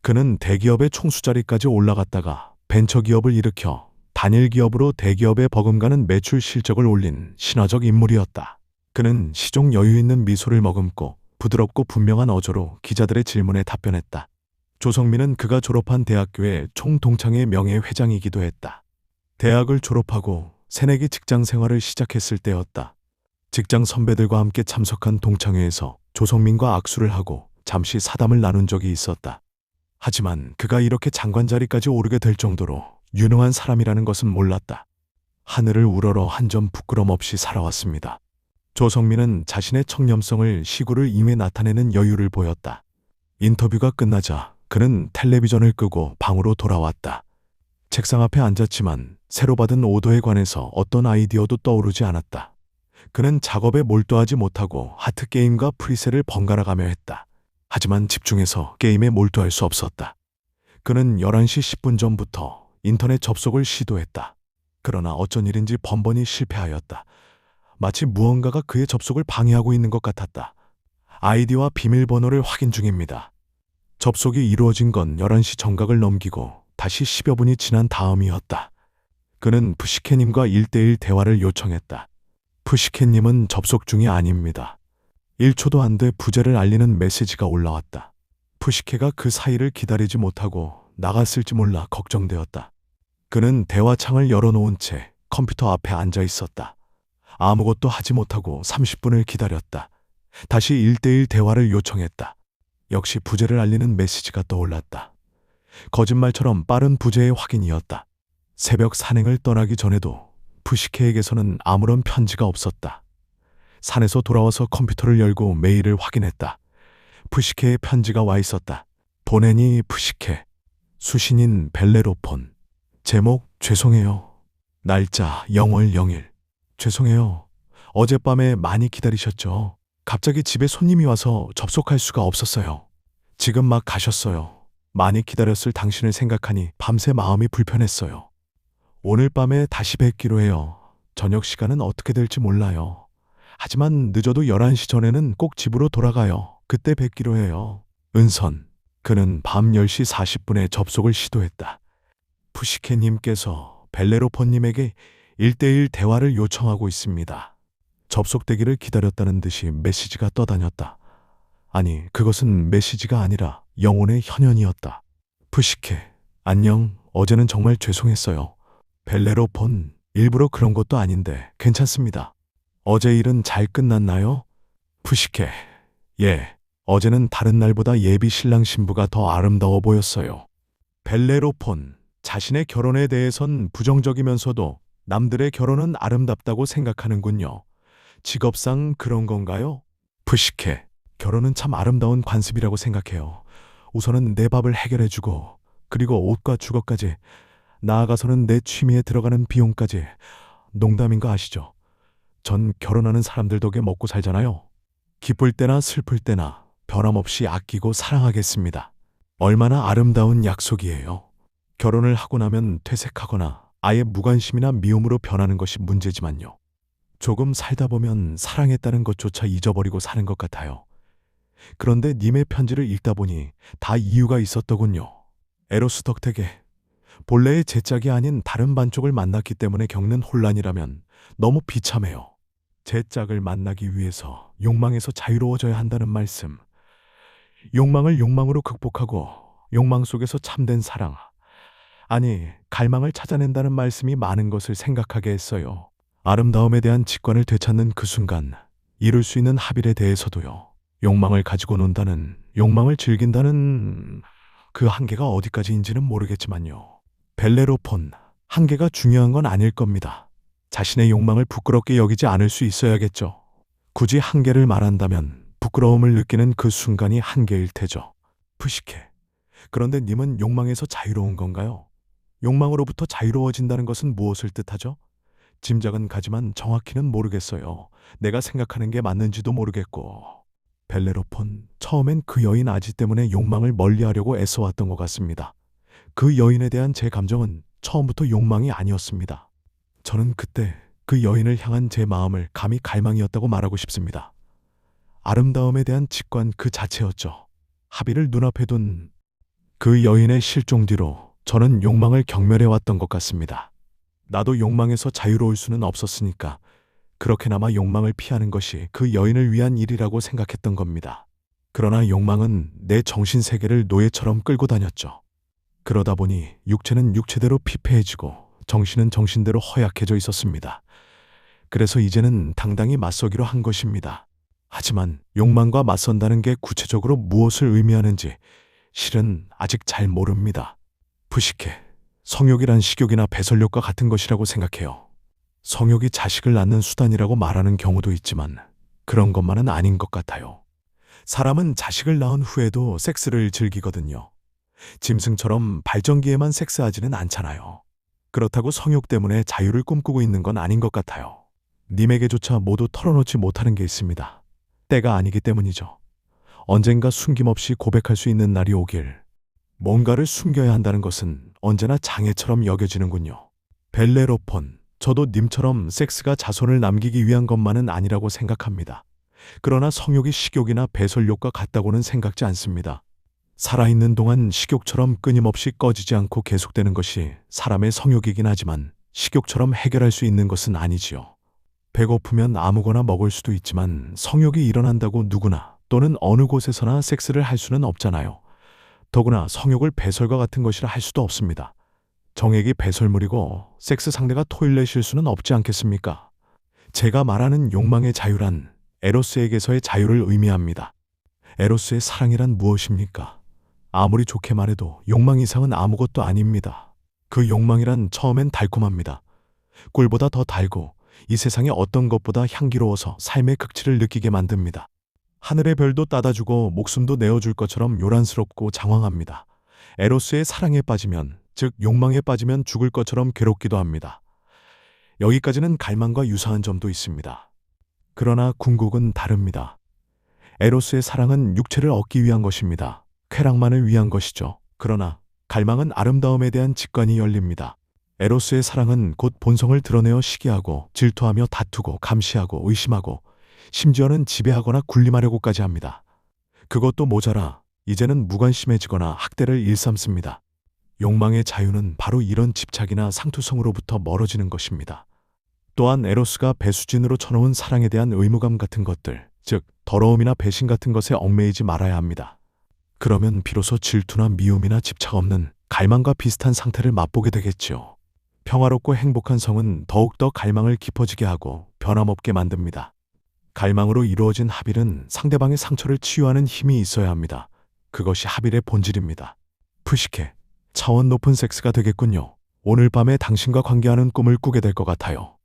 그는 대기업의 총수자리까지 올라갔다가 벤처기업을 일으켜 단일 기업으로 대기업에 버금가는 매출 실적을 올린 신화적 인물이었다. 그는 시종 여유 있는 미소를 머금고 부드럽고 분명한 어조로 기자들의 질문에 답변했다. 조성민은 그가 졸업한 대학교의 총동창회 명예회장이기도 했다. 대학을 졸업하고 새내기 직장 생활을 시작했을 때였다. 직장 선배들과 함께 참석한 동창회에서 조성민과 악수를 하고 잠시 사담을 나눈 적이 있었다. 하지만 그가 이렇게 장관 자리까지 오르게 될 정도로 유능한 사람이라는 것은 몰랐다. 하늘을 우러러 한 점 부끄럼 없이 살아왔습니다. 조성민은 자신의 청렴성을 시구를 임해 나타내는 여유를 보였다. 인터뷰가 끝나자 그는 텔레비전을 끄고 방으로 돌아왔다. 책상 앞에 앉았지만 새로 받은 오더에 관해서 어떤 아이디어도 떠오르지 않았다. 그는 작업에 몰두하지 못하고 하트게임과 프리셋을 번갈아가며 했다. 하지만 집중해서 게임에 몰두할 수 없었다. 그는 11시 10분 전부터 인터넷 접속을 시도했다. 그러나 어쩐 일인지 번번이 실패하였다. 마치 무언가가 그의 접속을 방해하고 있는 것 같았다. 아이디와 비밀번호를 확인 중입니다. 접속이 이루어진 건 11시 정각을 넘기고 다시 10여 분이 지난 다음이었다. 그는 푸시케님과 1대1 대화를 요청했다. 푸시케님은 접속 중이 아닙니다. 1초도 안 돼 부재를 알리는 메시지가 올라왔다. 푸시케가 그 사이를 기다리지 못하고 나갔을지 몰라 걱정되었다. 그는 대화창을 열어놓은 채 컴퓨터 앞에 앉아 있었다. 아무것도 하지 못하고 30분을 기다렸다. 다시 1대1 대화를 요청했다. 역시 부재를 알리는 메시지가 떠올랐다. 거짓말처럼 빠른 부재의 확인이었다. 새벽 산행을 떠나기 전에도 푸시케에게서는 아무런 편지가 없었다. 산에서 돌아와서 컴퓨터를 열고 메일을 확인했다. 푸시케의 편지가 와 있었다. 보내니 푸시케. 수신인 벨레로폰. 제목 죄송해요. 날짜 0월 0일. 죄송해요. 어젯밤에 많이 기다리셨죠? 갑자기 집에 손님이 와서 접속할 수가 없었어요. 지금 막 가셨어요. 많이 기다렸을 당신을 생각하니 밤새 마음이 불편했어요. 오늘 밤에 다시 뵙기로 해요. 저녁 시간은 어떻게 될지 몰라요. 하지만 늦어도 11시 전에는 꼭 집으로 돌아가요. 그때 뵙기로 해요. 은선. 그는 밤 10시 40분에 접속을 시도했다. 푸시케님께서 벨레로폰님에게 1대1 대화를 요청하고 있습니다. 접속되기를 기다렸다는 듯이 메시지가 떠다녔다. 아니, 그것은 메시지가 아니라 영혼의 현현이었다. 푸시케, 안녕. 어제는 정말 죄송했어요. 벨레로폰, 일부러 그런 것도 아닌데 괜찮습니다. 어제 일은 잘 끝났나요? 푸시케, 예. 어제는 다른 날보다 예비 신랑 신부가 더 아름다워 보였어요. 벨레로폰, 자신의 결혼에 대해선 부정적이면서도 남들의 결혼은 아름답다고 생각하는군요. 직업상 그런 건가요? 푸시케, 결혼은 참 아름다운 관습이라고 생각해요. 우선은 내 밥을 해결해주고, 그리고 옷과 주거까지, 나아가서는 내 취미에 들어가는 비용까지. 농담인 거 아시죠? 전 결혼하는 사람들 덕에 먹고 살잖아요. 기쁠 때나 슬플 때나 변함없이 아끼고 사랑하겠습니다. 얼마나 아름다운 약속이에요. 결혼을 하고 나면 퇴색하거나 아예 무관심이나 미움으로 변하는 것이 문제지만요. 조금 살다 보면 사랑했다는 것조차 잊어버리고 사는 것 같아요. 그런데 님의 편지를 읽다 보니 다 이유가 있었더군요. 에로스 덕택에 본래의 제 짝이 아닌 다른 반쪽을 만났기 때문에 겪는 혼란이라면 너무 비참해요. 제 짝을 만나기 위해서 욕망에서 자유로워져야 한다는 말씀. 욕망을 욕망으로 극복하고 욕망 속에서 참된 사랑, 아니 갈망을 찾아낸다는 말씀이 많은 것을 생각하게 했어요. 아름다움에 대한 직관을 되찾는 그 순간 이룰 수 있는 합일에 대해서도요. 욕망을 가지고 논다는, 욕망을 즐긴다는 그 한계가 어디까지인지는 모르겠지만요. 벨레로폰, 한계가 중요한 건 아닐 겁니다. 자신의 욕망을 부끄럽게 여기지 않을 수 있어야겠죠. 굳이 한계를 말한다면 부끄러움을 느끼는 그 순간이 한계일 테죠. 푸시케, 그런데 님은 욕망에서 자유로운 건가요? 욕망으로부터 자유로워진다는 것은 무엇을 뜻하죠? 짐작은 가지만 정확히는 모르겠어요. 내가 생각하는 게 맞는지도 모르겠고. 벨레로폰, 처음엔 그 여인 아지 때문에 욕망을 멀리하려고 애써왔던 것 같습니다. 그 여인에 대한 제 감정은 처음부터 욕망이 아니었습니다. 저는 그때 그 여인을 향한 제 마음을 감히 갈망이었다고 말하고 싶습니다. 아름다움에 대한 직관 그 자체였죠. 합의를 눈앞에 둔 그 여인의 실종 뒤로 저는 욕망을 경멸해왔던 것 같습니다. 나도 욕망에서 자유로울 수는 없었으니까 그렇게나마 욕망을 피하는 것이 그 여인을 위한 일이라고 생각했던 겁니다. 그러나 욕망은 내 정신세계를 노예처럼 끌고 다녔죠. 그러다 보니 육체는 육체대로 피폐해지고 정신은 정신대로 허약해져 있었습니다. 그래서 이제는 당당히 맞서기로 한 것입니다. 하지만 욕망과 맞선다는 게 구체적으로 무엇을 의미하는지 실은 아직 잘 모릅니다. 부식해. 성욕이란 식욕이나 배설욕과 같은 것이라고 생각해요. 성욕이 자식을 낳는 수단이라고 말하는 경우도 있지만 그런 것만은 아닌 것 같아요. 사람은 자식을 낳은 후에도 섹스를 즐기거든요. 짐승처럼 발전기에만 섹스하지는 않잖아요. 그렇다고 성욕 때문에 자유를 꿈꾸고 있는 건 아닌 것 같아요. 님에게조차 모두 털어놓지 못하는 게 있습니다. 때가 아니기 때문이죠. 언젠가 숨김없이 고백할 수 있는 날이 오길. 뭔가를 숨겨야 한다는 것은 언제나 장애처럼 여겨지는군요. 벨레로폰, 저도 님처럼 섹스가 자손을 남기기 위한 것만은 아니라고 생각합니다. 그러나 성욕이 식욕이나 배설욕과 같다고는 생각지 않습니다. 살아있는 동안 식욕처럼 끊임없이 꺼지지 않고 계속되는 것이 사람의 성욕이긴 하지만 식욕처럼 해결할 수 있는 것은 아니지요. 배고프면 아무거나 먹을 수도 있지만 성욕이 일어난다고 누구나 또는 어느 곳에서나 섹스를 할 수는 없잖아요. 더구나 성욕을 배설과 같은 것이라 할 수도 없습니다. 정액이 배설물이고 섹스 상대가 토일렛일 수는 없지 않겠습니까? 제가 말하는 욕망의 자유란 에로스에게서의 자유를 의미합니다. 에로스의 사랑이란 무엇입니까? 아무리 좋게 말해도 욕망 이상은 아무것도 아닙니다. 그 욕망이란 처음엔 달콤합니다. 꿀보다 더 달고 이 세상의 어떤 것보다 향기로워서 삶의 극치를 느끼게 만듭니다. 하늘의 별도 따다주고 목숨도 내어줄 것처럼 요란스럽고 장황합니다. 에로스의 사랑에 빠지면, 즉 욕망에 빠지면 죽을 것처럼 괴롭기도 합니다. 여기까지는 갈망과 유사한 점도 있습니다. 그러나 궁극은 다릅니다. 에로스의 사랑은 육체를 얻기 위한 것입니다. 쾌락만을 위한 것이죠. 그러나 갈망은 아름다움에 대한 직관이 열립니다. 에로스의 사랑은 곧 본성을 드러내어 시기하고 질투하며 다투고 감시하고 의심하고 심지어는 지배하거나 군림하려고까지 합니다. 그것도 모자라 이제는 무관심해지거나 학대를 일삼습니다. 욕망의 자유는 바로 이런 집착이나 상투성으로부터 멀어지는 것입니다. 또한 에로스가 배수진으로 쳐놓은 사랑에 대한 의무감 같은 것들, 즉 더러움이나 배신 같은 것에 얽매이지 말아야 합니다. 그러면 비로소 질투나 미움이나 집착 없는 갈망과 비슷한 상태를 맛보게 되겠지요. 평화롭고 행복한 성은 더욱더 갈망을 깊어지게 하고 변함없게 만듭니다. 갈망으로 이루어진 합일은 상대방의 상처를 치유하는 힘이 있어야 합니다. 그것이 합일의 본질입니다. 푸시케, 차원 높은 섹스가 되겠군요. 오늘 밤에 당신과 관계하는 꿈을 꾸게 될 것 같아요.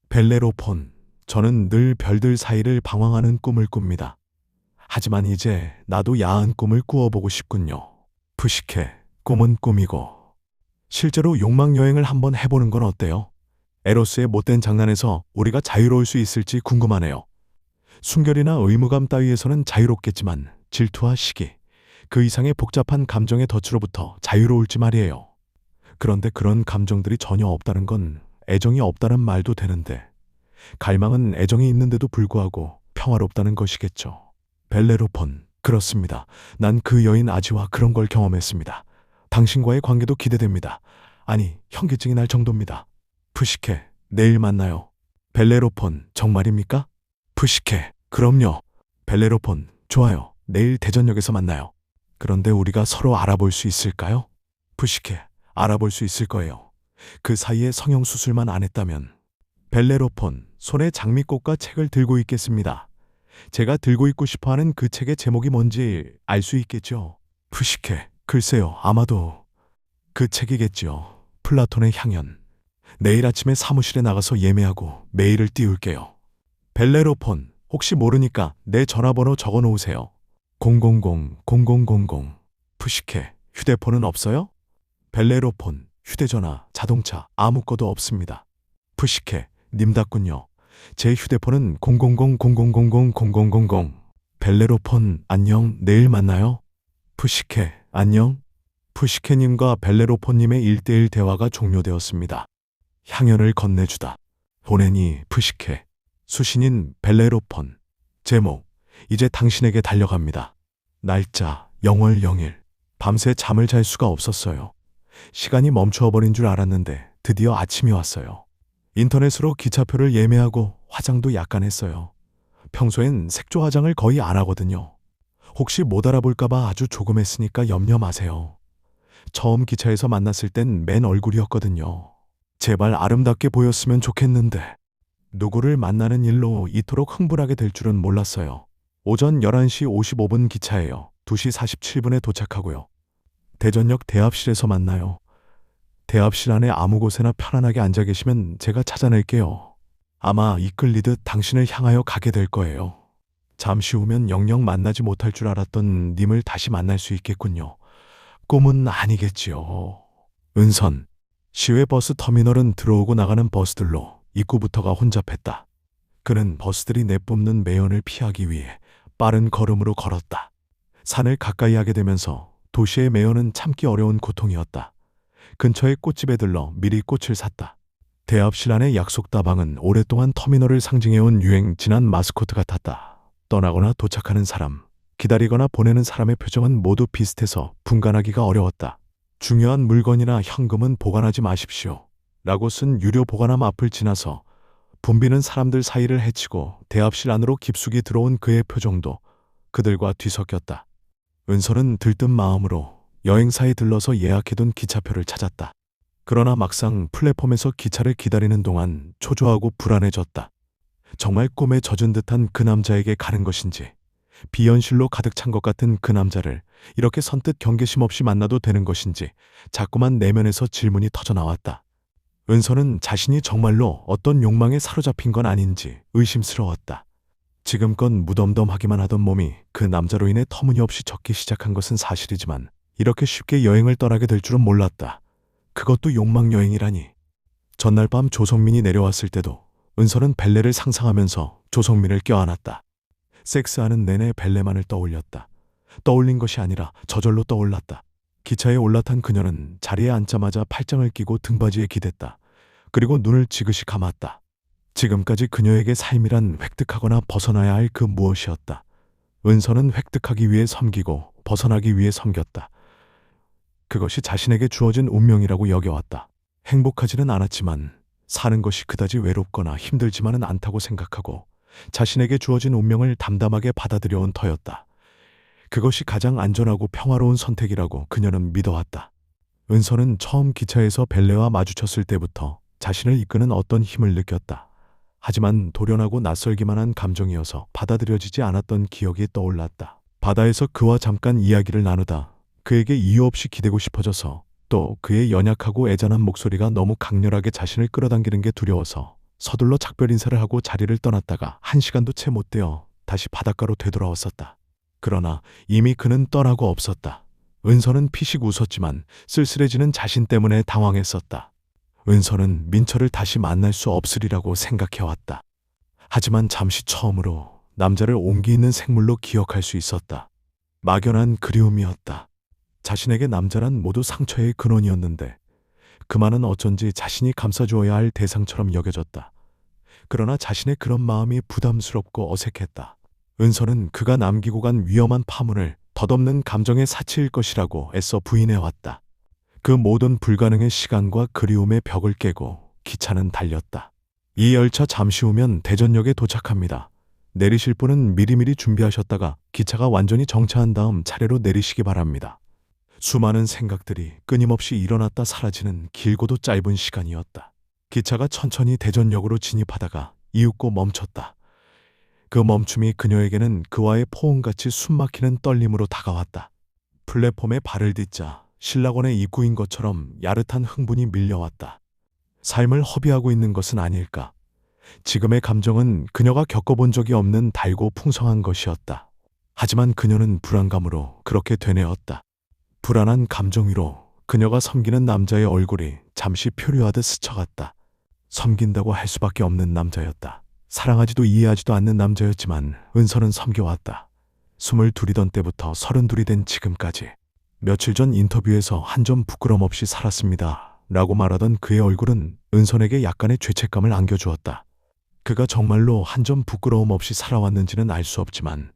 벨레로폰, 저는 늘 별들 사이를 방황하는 꿈을 꿉니다. 하지만 이제 나도 야한 꿈을 꾸어보고 싶군요. 푸시케, 꿈은 꿈이고 실제로 욕망 여행을 한번 해보는 건 어때요? 에로스의 못된 장난에서 우리가 자유로울 수 있을지 궁금하네요. 순결이나 의무감 따위에서는 자유롭겠지만 질투와 시기, 그 이상의 복잡한 감정의 덫으로부터 자유로울지 말이에요. 그런데 그런 감정들이 전혀 없다는 건 애정이 없다는 말도 되는데 갈망은 애정이 있는데도 불구하고 평화롭다는 것이겠죠. 벨레로폰, 그렇습니다. 난 그 여인 아지와 그런 걸 경험했습니다. 당신과의 관계도 기대됩니다. 아니, 현기증이 날 정도입니다. 푸시케, 내일 만나요. 벨레로폰, 정말입니까? 푸시케, 그럼요. 벨레로폰, 좋아요. 내일 대전역에서 만나요. 그런데 우리가 서로 알아볼 수 있을까요? 푸시케, 알아볼 수 있을 거예요. 그 사이에 성형수술만 안 했다면. 벨레로폰, 손에 장미꽃과 책을 들고 있겠습니다. 제가 들고 있고 싶어하는 그 책의 제목이 뭔지 알 수 있겠죠? 푸시케, 글쎄요, 아마도 그 책이겠죠. 플라톤의 향연. 내일 아침에 사무실에 나가서 예매하고 메일을 띄울게요. 벨레로폰, 혹시 모르니까 내 전화번호 적어 놓으세요. 000-0000. 푸시케, 휴대폰은 없어요? 벨레로폰, 휴대전화, 자동차, 아무것도 없습니다. 푸시케, 님답군요. 제 휴대폰은 000-0000-0000. 벨레로폰, 안녕, 내일 만나요. 푸시케, 안녕. 푸시케님과 벨레로폰님의 1대1 대화가 종료되었습니다. 향연을 건네주다. 보내니 푸시케. 수신인 벨레로폰. 제목, 이제 당신에게 달려갑니다. 날짜, 0월 0일. 밤새 잠을 잘 수가 없었어요. 시간이 멈추어버린 줄 알았는데 드디어 아침이 왔어요. 인터넷으로 기차표를 예매하고 화장도 약간 했어요. 평소엔 색조 화장을 거의 안 하거든요. 혹시 못 알아볼까봐 아주 조금 했으니까 염려 마세요. 처음 기차에서 만났을 땐 맨 얼굴이었거든요. 제발 아름답게 보였으면 좋겠는데 누구를 만나는 일로 이토록 흥분하게 될 줄은 몰랐어요. 오전 11시 55분 기차예요. 2시 47분에 도착하고요. 대전역 대합실에서 만나요. 대합실 안에 아무 곳에나 편안하게 앉아 계시면 제가 찾아낼게요. 아마 이끌리듯 당신을 향하여 가게 될 거예요. 잠시 후면 영영 만나지 못할 줄 알았던 님을 다시 만날 수 있겠군요. 꿈은 아니겠지요. 은선. 시외버스 터미널은 들어오고 나가는 버스들로 입구부터가 혼잡했다. 그는 버스들이 내뿜는 매연을 피하기 위해 빠른 걸음으로 걸었다. 산을 가까이 하게 되면서 도시의 매연은 참기 어려운 고통이었다. 근처의 꽃집에 들러 미리 꽃을 샀다. 대합실 안의 약속 다방은 오랫동안 터미널을 상징해온 유행 지난 마스코트 같았다. 떠나거나 도착하는 사람, 기다리거나 보내는 사람의 표정은 모두 비슷해서 분간하기가 어려웠다. 중요한 물건이나 현금은 보관하지 마십시오. 라고 쓴 유료 보관함 앞을 지나서 붐비는 사람들 사이를 헤치고 대합실 안으로 깊숙이 들어온 그의 표정도 그들과 뒤섞였다. 은설은 들뜬 마음으로 여행사에 들러서 예약해둔 기차표를 찾았다. 그러나 막상 플랫폼에서 기차를 기다리는 동안 초조하고 불안해졌다. 정말 꿈에 젖은 듯한 그 남자에게 가는 것인지, 비현실로 가득 찬 것 같은 그 남자를 이렇게 선뜻 경계심 없이 만나도 되는 것인지 자꾸만 내면에서 질문이 터져나왔다. 은서는 자신이 정말로 어떤 욕망에 사로잡힌 건 아닌지 의심스러웠다. 지금껏 무덤덤하기만 하던 몸이 그 남자로 인해 터무니없이 젖기 시작한 것은 사실이지만 이렇게 쉽게 여행을 떠나게 될 줄은 몰랐다. 그것도 욕망 여행이라니. 전날 밤 조성민이 내려왔을 때도 은서는 벨레를 상상하면서 조성민을 껴안았다. 섹스하는 내내 벨레만을 떠올렸다. 떠올린 것이 아니라 저절로 떠올랐다. 기차에 올라탄 그녀는 자리에 앉자마자 팔짱을 끼고 등받이에 기댔다. 그리고 눈을 지그시 감았다. 지금까지 그녀에게 삶이란 획득하거나 벗어나야 할 그 무엇이었다. 은서는 획득하기 위해 섬기고 벗어나기 위해 섬겼다. 그것이 자신에게 주어진 운명이라고 여겨왔다. 행복하지는 않았지만 사는 것이 그다지 외롭거나 힘들지만은 않다고 생각하고 자신에게 주어진 운명을 담담하게 받아들여온 터였다. 그것이 가장 안전하고 평화로운 선택이라고 그녀는 믿어왔다. 은서는 처음 기차에서 벨레와 마주쳤을 때부터 자신을 이끄는 어떤 힘을 느꼈다. 하지만 돌연하고 낯설기만 한 감정이어서 받아들여지지 않았던 기억이 떠올랐다. 바다에서 그와 잠깐 이야기를 나누다 그에게 이유 없이 기대고 싶어져서, 또 그의 연약하고 애잔한 목소리가 너무 강렬하게 자신을 끌어당기는 게 두려워서 서둘러 작별 인사를 하고 자리를 떠났다가 1시간도 채 못 되어 다시 바닷가로 되돌아왔었다. 그러나 이미 그는 떠나고 없었다. 은서는 피식 웃었지만 쓸쓸해지는 자신 때문에 당황했었다. 은서는 민철을 다시 만날 수 없으리라고 생각해왔다. 하지만 잠시 처음으로 남자를 온기 있는 생물로 기억할 수 있었다. 막연한 그리움이었다. 자신에게 남자란 모두 상처의 근원이었는데 그만은 어쩐지 자신이 감싸주어야 할 대상처럼 여겨졌다. 그러나 자신의 그런 마음이 부담스럽고 어색했다. 은서는 그가 남기고 간 위험한 파문을 덧없는 감정의 사치일 것이라고 애써 부인해왔다. 그 모든 불가능의 시간과 그리움의 벽을 깨고 기차는 달렸다. 이 열차 잠시 후면 대전역에 도착합니다. 내리실 분은 미리미리 준비하셨다가 기차가 완전히 정차한 다음 차례로 내리시기 바랍니다. 수많은 생각들이 끊임없이 일어났다 사라지는 길고도 짧은 시간이었다. 기차가 천천히 대전역으로 진입하다가 이윽고 멈췄다. 그 멈춤이 그녀에게는 그와의 포옹같이 숨막히는 떨림으로 다가왔다. 플랫폼에 발을 딛자 신라원의 입구인 것처럼 야릇한 흥분이 밀려왔다. 삶을 허비하고 있는 것은 아닐까. 지금의 감정은 그녀가 겪어본 적이 없는 달고 풍성한 것이었다. 하지만 그녀는 불안감으로 그렇게 되뇌었다. 불안한 감정 위로 그녀가 섬기는 남자의 얼굴이 잠시 표류하듯 스쳐갔다. 섬긴다고 할 수밖에 없는 남자였다. 사랑하지도 이해하지도 않는 남자였지만 은서는 섬겨왔다. 22이던 때부터 32이 된 지금까지. 며칠 전 인터뷰에서 한 점 부끄럼 없이 살았습니다. 라고 말하던 그의 얼굴은 은선에게 약간의 죄책감을 안겨주었다. 그가 정말로 한 점 부끄러움 없이 살아왔는지는 알 수 없지만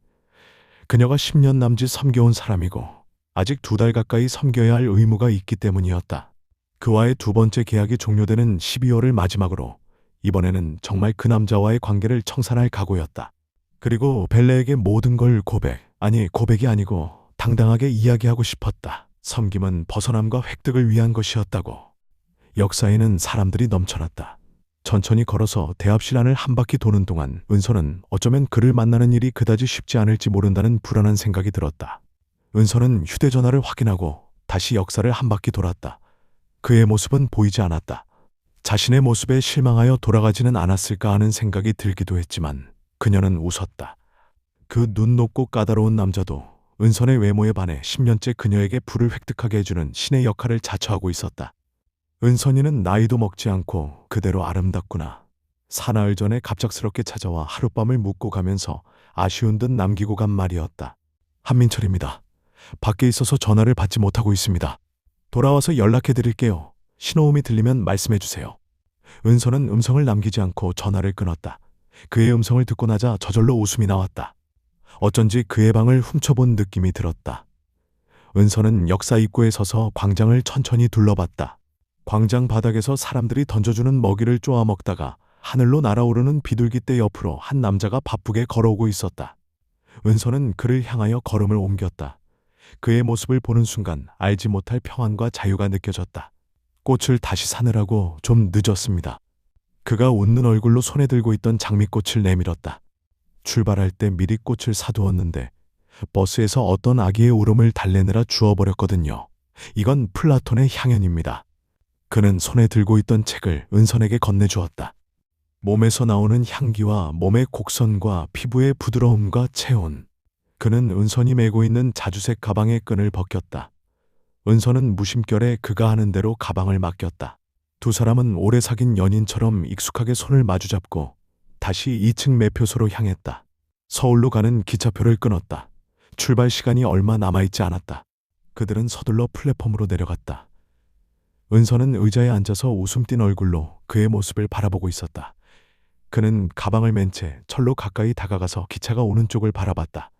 그녀가 10년 남짓 섬겨온 사람이고 아직 2달 가까이 섬겨야 할 의무가 있기 때문이었다. 그와의 두 번째 계약이 종료되는 12월을 마지막으로 이번에는 정말 그 남자와의 관계를 청산할 각오였다. 그리고 벨레에게 모든 걸 고백이 아니고 당당하게 이야기하고 싶었다. 섬김은 벗어남과 획득을 위한 것이었다고. 역사에는 사람들이 넘쳐났다. 천천히 걸어서 대합실 안을 한 바퀴 도는 동안 은서는 어쩌면 그를 만나는 일이 그다지 쉽지 않을지 모른다는 불안한 생각이 들었다. 은서는 휴대전화를 확인하고 다시 역사를 한 바퀴 돌았다. 그의 모습은 보이지 않았다. 자신의 모습에 실망하여 돌아가지는 않았을까 하는 생각이 들기도 했지만 그녀는 웃었다. 그 눈 높고 까다로운 남자도 은선의 외모에 반해 10년째 그녀에게 불을 획득하게 해주는 신의 역할을 자처하고 있었다. 은선이는 나이도 먹지 않고 그대로 아름답구나. 사나흘 전에 갑작스럽게 찾아와 하룻밤을 묵고 가면서 아쉬운 듯 남기고 간 말이었다. 한민철입니다. 밖에 있어서 전화를 받지 못하고 있습니다. 돌아와서 연락해 드릴게요. 신호음이 들리면 말씀해 주세요. 은선은 음성을 남기지 않고 전화를 끊었다. 그의 음성을 듣고 나자 저절로 웃음이 나왔다. 어쩐지 그의 방을 훔쳐본 느낌이 들었다. 은선은 역사 입구에 서서 광장을 천천히 둘러봤다. 광장 바닥에서 사람들이 던져주는 먹이를 쪼아 먹다가 하늘로 날아오르는 비둘기떼 옆으로 한 남자가 바쁘게 걸어오고 있었다. 은선은 그를 향하여 걸음을 옮겼다. 그의 모습을 보는 순간 알지 못할 평안과 자유가 느껴졌다. 꽃을 다시 사느라고 좀 늦었습니다. 그가 웃는 얼굴로 손에 들고 있던 장미꽃을 내밀었다. 출발할 때 미리 꽃을 사두었는데 버스에서 어떤 아기의 울음을 달래느라 주워버렸거든요. 이건 플라톤의 향연입니다. 그는 손에 들고 있던 책을 은선에게 건네주었다. 몸에서 나오는 향기와 몸의 곡선과 피부의 부드러움과 체온. 그는 은선이 메고 있는 자주색 가방의 끈을 벗겼다. 은선은 무심결에 그가 하는 대로 가방을 맡겼다. 두 사람은 오래 사귄 연인처럼 익숙하게 손을 마주잡고 다시 2층 매표소로 향했다. 서울로 가는 기차표를 끊었다. 출발 시간이 얼마 남아있지 않았다. 그들은 서둘러 플랫폼으로 내려갔다. 은선은 의자에 앉아서 웃음 띤 얼굴로 그의 모습을 바라보고 있었다. 그는 가방을 맨 채 철로 가까이 다가가서 기차가 오는 쪽을 바라봤다.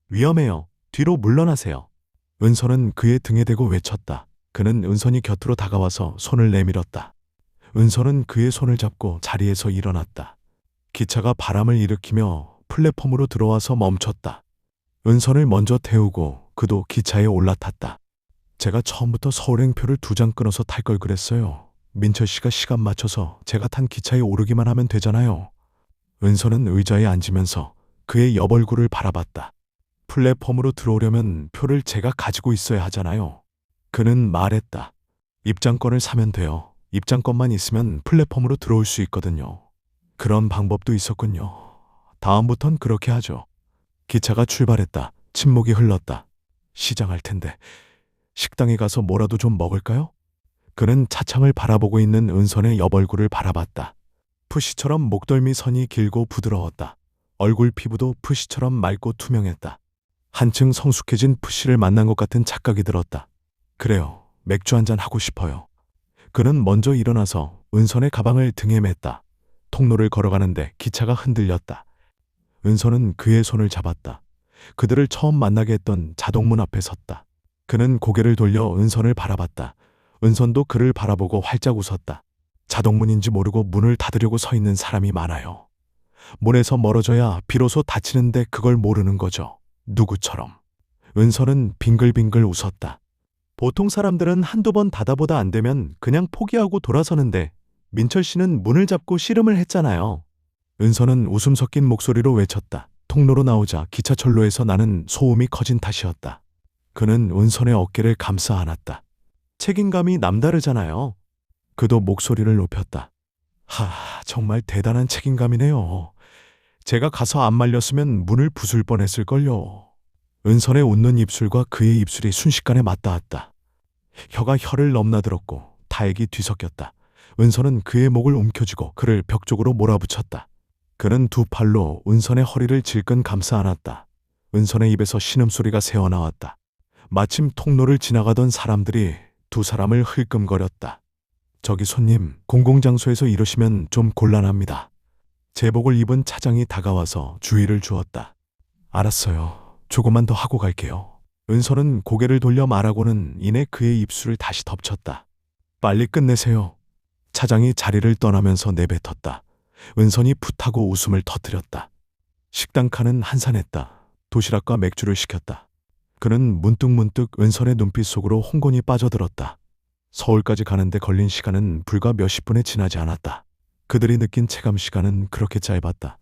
위험해요. 뒤로 물러나세요. 은선은 그의 등에 대고 외쳤다. 그는 은선이 곁으로 다가와서 손을 내밀었다. 은선은 그의 손을 잡고 자리에서 일어났다. 기차가 바람을 일으키며 플랫폼으로 들어와서 멈췄다. 은선을 먼저 태우고 그도 기차에 올라탔다. 제가 처음부터 서울행표를 2장 끊어서 탈 걸 그랬어요. 민철 씨가 시간 맞춰서 제가 탄 기차에 오르기만 하면 되잖아요. 은선은 의자에 앉으면서 그의 옆얼굴을 바라봤다. 플랫폼으로 들어오려면 표를 제가 가지고 있어야 하잖아요. 그는 말했다. 입장권을 사면 돼요. 입장권만 있으면 플랫폼으로 들어올 수 있거든요. 그런 방법도 있었군요. 다음부턴 그렇게 하죠. 기차가 출발했다. 침묵이 흘렀다. 시장할 텐데 식당에 가서 뭐라도 좀 먹을까요? 그는 차창을 바라보고 있는 은선의 옆얼굴을 바라봤다. 푸시처럼 목덜미 선이 길고 부드러웠다. 얼굴 피부도 푸시처럼 맑고 투명했다. 한층 성숙해진 푸시를 만난 것 같은 착각이 들었다. 그래요. 맥주 한잔 하고 싶어요. 그는 먼저 일어나서 은선의 가방을 등에 맸다. 통로를 걸어가는데 기차가 흔들렸다. 은선은 그의 손을 잡았다. 그들을 처음 만나게 했던 자동문 앞에 섰다. 그는 고개를 돌려 은선을 바라봤다. 은선도 그를 바라보고 활짝 웃었다. 자동문인지 모르고 문을 닫으려고 서 있는 사람이 많아요. 문에서 멀어져야 비로소 닫히는데 그걸 모르는 거죠. 누구처럼. 은선은 빙글빙글 웃었다. 보통 사람들은 한두 번 닫아보다 안 되면 그냥 포기하고 돌아서는데 민철 씨는 문을 잡고 씨름을 했잖아요. 은선은 웃음 섞인 목소리로 외쳤다. 통로로 나오자 기차철로에서 나는 소음이 커진 탓이었다. 그는 은선의 어깨를 감싸 안았다. 책임감이 남다르잖아요. 그도 목소리를 높였다. 정말 대단한 책임감이네요. 제가 가서 안 말렸으면 문을 부술 뻔했을걸요. 은선의 웃는 입술과 그의 입술이 순식간에 맞닿았다. 혀가 혀를 넘나들었고 타액이 뒤섞였다. 은선은 그의 목을 움켜쥐고 그를 벽 쪽으로 몰아붙였다. 그는 두 팔로 은선의 허리를 질끈 감싸 안았다. 은선의 입에서 신음소리가 새어나왔다. 마침 통로를 지나가던 사람들이 두 사람을 흘끔거렸다. 저기 손님, 공공장소에서 이러시면 좀 곤란합니다. 제복을 입은 차장이 다가와서 주의를 주었다. 알았어요. 조금만 더 하고 갈게요. 은서는 고개를 돌려 말하고는 이내 그의 입술을 다시 덮쳤다. 빨리 끝내세요. 차장이 자리를 떠나면서 내뱉었다. 은선이 풋하고 웃음을 터뜨렸다. 식당 칸은 한산했다. 도시락과 맥주를 시켰다. 그는 문득문득 은선의 눈빛 속으로 홍곤이 빠져들었다. 서울까지 가는데 걸린 시간은 불과 몇십 분에 지나지 않았다. 그들이 느낀 체감 시간은 그렇게 짧았다.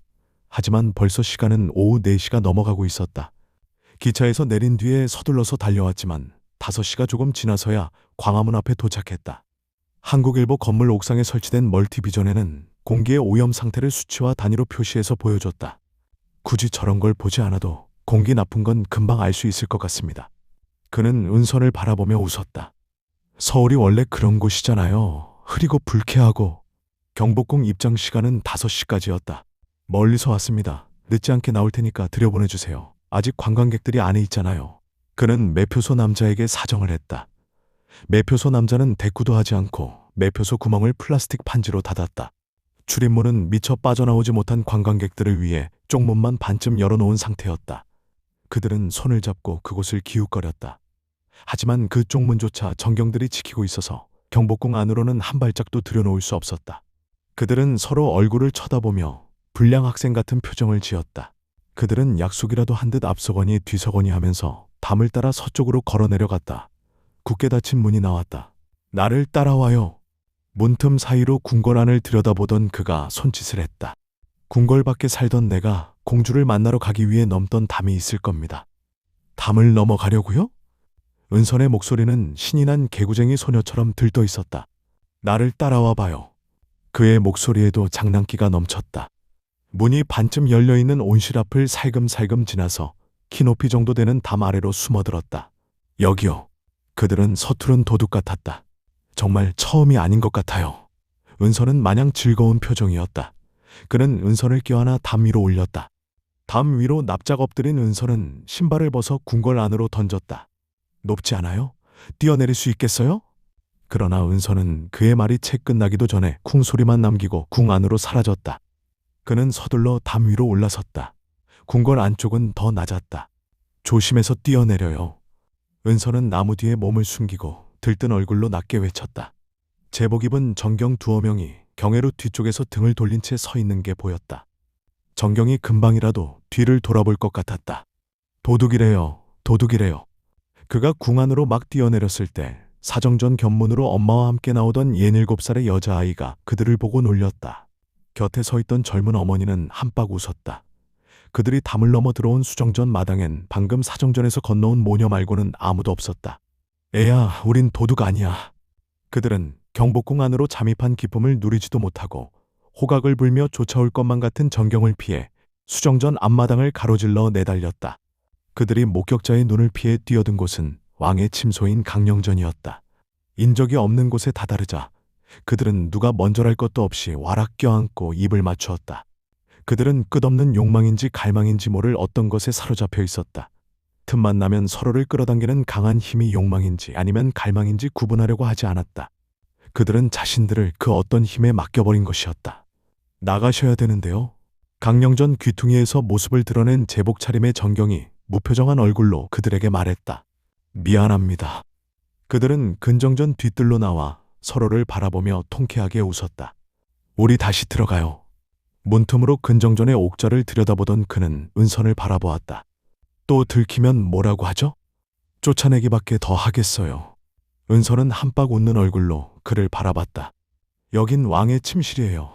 하지만 벌써 시간은 오후 4시가 넘어가고 있었다. 기차에서 내린 뒤에 서둘러서 달려왔지만 5시가 조금 지나서야 광화문 앞에 도착했다. 한국일보 건물 옥상에 설치된 멀티비전에는 공기의 오염 상태를 수치와 단위로 표시해서 보여줬다. 굳이 저런 걸 보지 않아도 공기 나쁜 건 금방 알 수 있을 것 같습니다. 그는 은선을 바라보며 웃었다. 서울이 원래 그런 곳이잖아요. 흐리고 불쾌하고. 경복궁 입장 시간은 5시까지였다. 멀리서 왔습니다. 늦지 않게 나올 테니까 들여보내주세요. 아직 관광객들이 안에 있잖아요. 그는 매표소 남자에게 사정을 했다. 매표소 남자는 대꾸도 하지 않고 매표소 구멍을 플라스틱 판지로 닫았다. 출입문은 미처 빠져나오지 못한 관광객들을 위해 쪽문만 반쯤 열어놓은 상태였다. 그들은 손을 잡고 그곳을 기웃거렸다. 하지만 그 쪽문조차 정경들이 지키고 있어서 경복궁 안으로는 한 발짝도 들여놓을 수 없었다. 그들은 서로 얼굴을 쳐다보며 불량 학생 같은 표정을 지었다. 그들은 약속이라도 한 듯 앞서거니 뒤서거니 하면서 담을 따라 서쪽으로 걸어 내려갔다. 굳게 닫힌 문이 나왔다. 나를 따라와요. 문틈 사이로 궁궐 안을 들여다보던 그가 손짓을 했다. 궁궐 밖에 살던 내가 공주를 만나러 가기 위해 넘던 담이 있을 겁니다. 담을 넘어가려고요? 은선의 목소리는 신이 난 개구쟁이 소녀처럼 들떠 있었다. 나를 따라와 봐요. 그의 목소리에도 장난기가 넘쳤다. 문이 반쯤 열려있는 온실 앞을 살금살금 지나서 키높이 정도 되는 담 아래로 숨어들었다. 여기요. 그들은 서투른 도둑 같았다. 정말 처음이 아닌 것 같아요. 은선은 마냥 즐거운 표정이었다. 그는 은선을 껴안아 담 위로 올렸다. 담 위로 납작 엎드린 은선은 신발을 벗어 궁궐 안으로 던졌다. 높지 않아요? 뛰어내릴 수 있겠어요? 그러나 은선은 그의 말이 채 끝나기도 전에 쿵 소리만 남기고 궁 안으로 사라졌다. 그는 서둘러 담 위로 올라섰다. 궁궐 안쪽은 더 낮았다. 조심해서 뛰어내려요. 은선은 나무 뒤에 몸을 숨기고 들뜬 얼굴로 낮게 외쳤다. 제복 입은 정경 2명이 경회로 뒤쪽에서 등을 돌린 채 서 있는 게 보였다. 정경이 금방이라도 뒤를 돌아볼 것 같았다. 도둑이래요. 도둑이래요. 그가 궁 안으로 막 뛰어내렸을 때 사정전 견문으로 엄마와 함께 나오던 67살의 여자아이가 그들을 보고 놀렸다. 곁에 서 있던 젊은 어머니는 한박 웃었다. 그들이 담을 넘어 들어온 수정전 마당엔 방금 사정전에서 건너온 모녀 말고는 아무도 없었다. 애야, 우린 도둑 아니야. 그들은 경복궁 안으로 잠입한 기쁨을 누리지도 못하고 호각을 불며 쫓아올 것만 같은 정경을 피해 수정전 앞마당을 가로질러 내달렸다. 그들이 목격자의 눈을 피해 뛰어든 곳은 왕의 침소인 강령전이었다. 인적이 없는 곳에 다다르자 그들은 누가 먼저랄 것도 없이 와락 껴안고 입을 맞추었다. 그들은 끝없는 욕망인지 갈망인지 모를 어떤 것에 사로잡혀 있었다. 틈만 나면 서로를 끌어당기는 강한 힘이 욕망인지 아니면 갈망인지 구분하려고 하지 않았다. 그들은 자신들을 그 어떤 힘에 맡겨버린 것이었다. 나가셔야 되는데요. 강령전 귀퉁이에서 모습을 드러낸 제복 차림의 정경이 무표정한 얼굴로 그들에게 말했다. 미안합니다. 그들은 근정전 뒤뜰로 나와 서로를 바라보며 통쾌하게 웃었다. 우리 다시 들어가요. 문틈으로 근정전의 옥좌를 들여다보던 그는 은선을 바라보았다. 또 들키면 뭐라고 하죠? 쫓아내기밖에 더 하겠어요. 은선은 한박 웃는 얼굴로 그를 바라봤다. 여긴 왕의 침실이에요.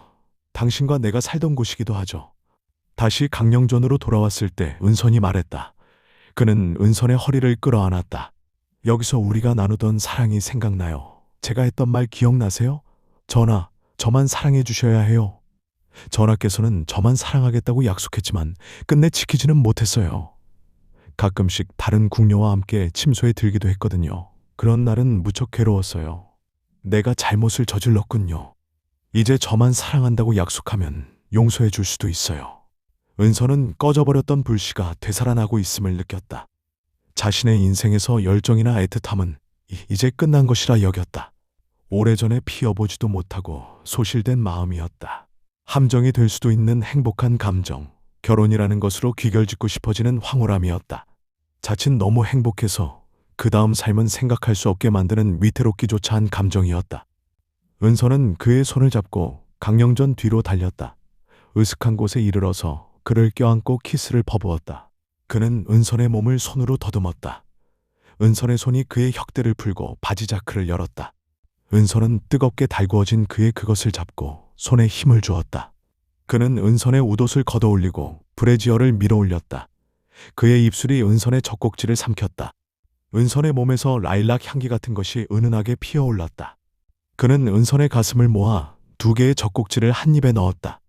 당신과 내가 살던 곳이기도 하죠. 다시 강령전으로 돌아왔을 때 은선이 말했다. 그는 은선의 허리를 끌어안았다. 여기서 우리가 나누던 사랑이 생각나요. 제가 했던 말 기억나세요? 전하, 저만 사랑해 주셔야 해요. 전하께서는 저만 사랑하겠다고 약속했지만 끝내 지키지는 못했어요. 가끔씩 다른 궁녀와 함께 침소에 들기도 했거든요. 그런 날은 무척 괴로웠어요. 내가 잘못을 저질렀군요. 이제 저만 사랑한다고 약속하면 용서해 줄 수도 있어요. 은선은 꺼져버렸던 불씨가 되살아나고 있음을 느꼈다. 자신의 인생에서 열정이나 애틋함은 이제 끝난 것이라 여겼다. 오래전에 피어보지도 못하고 소실된 마음이었다. 함정이 될 수도 있는 행복한 감정, 결혼이라는 것으로 귀결짓고 싶어지는 황홀함이었다. 자칫 너무 행복해서 그 다음 삶은 생각할 수 없게 만드는 위태롭기조차 한 감정이었다. 은서는 그의 손을 잡고 강령전 뒤로 달렸다. 으슥한 곳에 이르러서 그를 껴안고 키스를 퍼부었다. 그는 은선의 몸을 손으로 더듬었다. 은선의 손이 그의 혁대를 풀고 바지 자크를 열었다. 은선은 뜨겁게 달구어진 그의 그것을 잡고 손에 힘을 주었다. 그는 은선의 웃옷을 걷어올리고 브래지어를 밀어올렸다. 그의 입술이 은선의 젖꼭지를 삼켰다. 은선의 몸에서 라일락 향기 같은 것이 은은하게 피어올랐다. 그는 은선의 가슴을 모아 두 개의 젖꼭지를 한 입에 넣었다.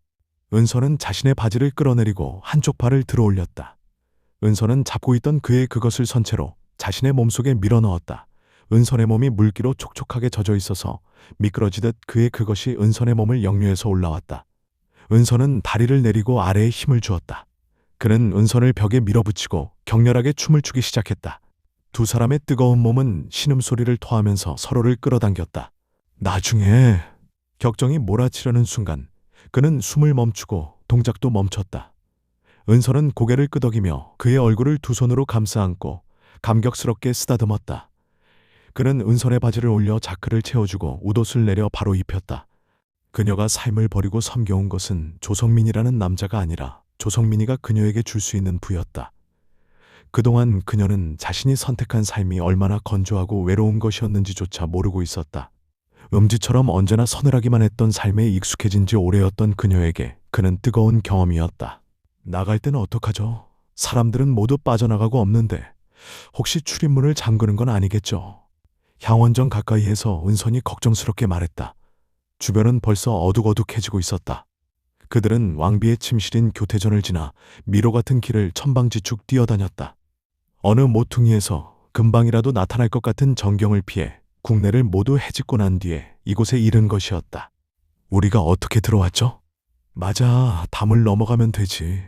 은선은 자신의 바지를 끌어내리고 한쪽 발을 들어 올렸다. 은선은 잡고 있던 그의 그것을 선체로 자신의 몸속에 밀어넣었다. 은선의 몸이 물기로 촉촉하게 젖어 있어서 미끄러지듯 그의 그것이 은선의 몸을 역류해서 올라왔다. 은선은 다리를 내리고 아래에 힘을 주었다. 그는 은선을 벽에 밀어붙이고 격렬하게 춤을 추기 시작했다. 두 사람의 뜨거운 몸은 신음소리를 토하면서 서로를 끌어당겼다. 나중에 격정이 몰아치려는 순간 그는 숨을 멈추고 동작도 멈췄다. 은선은 고개를 끄덕이며 그의 얼굴을 두 손으로 감싸 안고 감격스럽게 쓰다듬었다. 그는 은선의 바지를 올려 자크를 채워주고 웃옷을 내려 바로 입혔다. 그녀가 삶을 버리고 섬겨온 것은 조성민이라는 남자가 아니라 조성민이가 그녀에게 줄 수 있는 부였다. 그동안 그녀는 자신이 선택한 삶이 얼마나 건조하고 외로운 것이었는지조차 모르고 있었다. 음지처럼 언제나 서늘하기만 했던 삶에 익숙해진 지 오래였던 그녀에게 그는 뜨거운 경험이었다. 나갈 때는 어떡하죠? 사람들은 모두 빠져나가고 없는데 혹시 출입문을 잠그는 건 아니겠죠? 향원정 가까이에서 은선이 걱정스럽게 말했다. 주변은 벌써 어둑어둑해지고 있었다. 그들은 왕비의 침실인 교태전을 지나 미로 같은 길을 천방지축 뛰어다녔다. 어느 모퉁이에서 금방이라도 나타날 것 같은 전경을 피해 국내를 모두 헤집고 난 뒤에 이곳에 이른 것이었다. 우리가 어떻게 들어왔죠? 맞아, 담을 넘어가면 되지.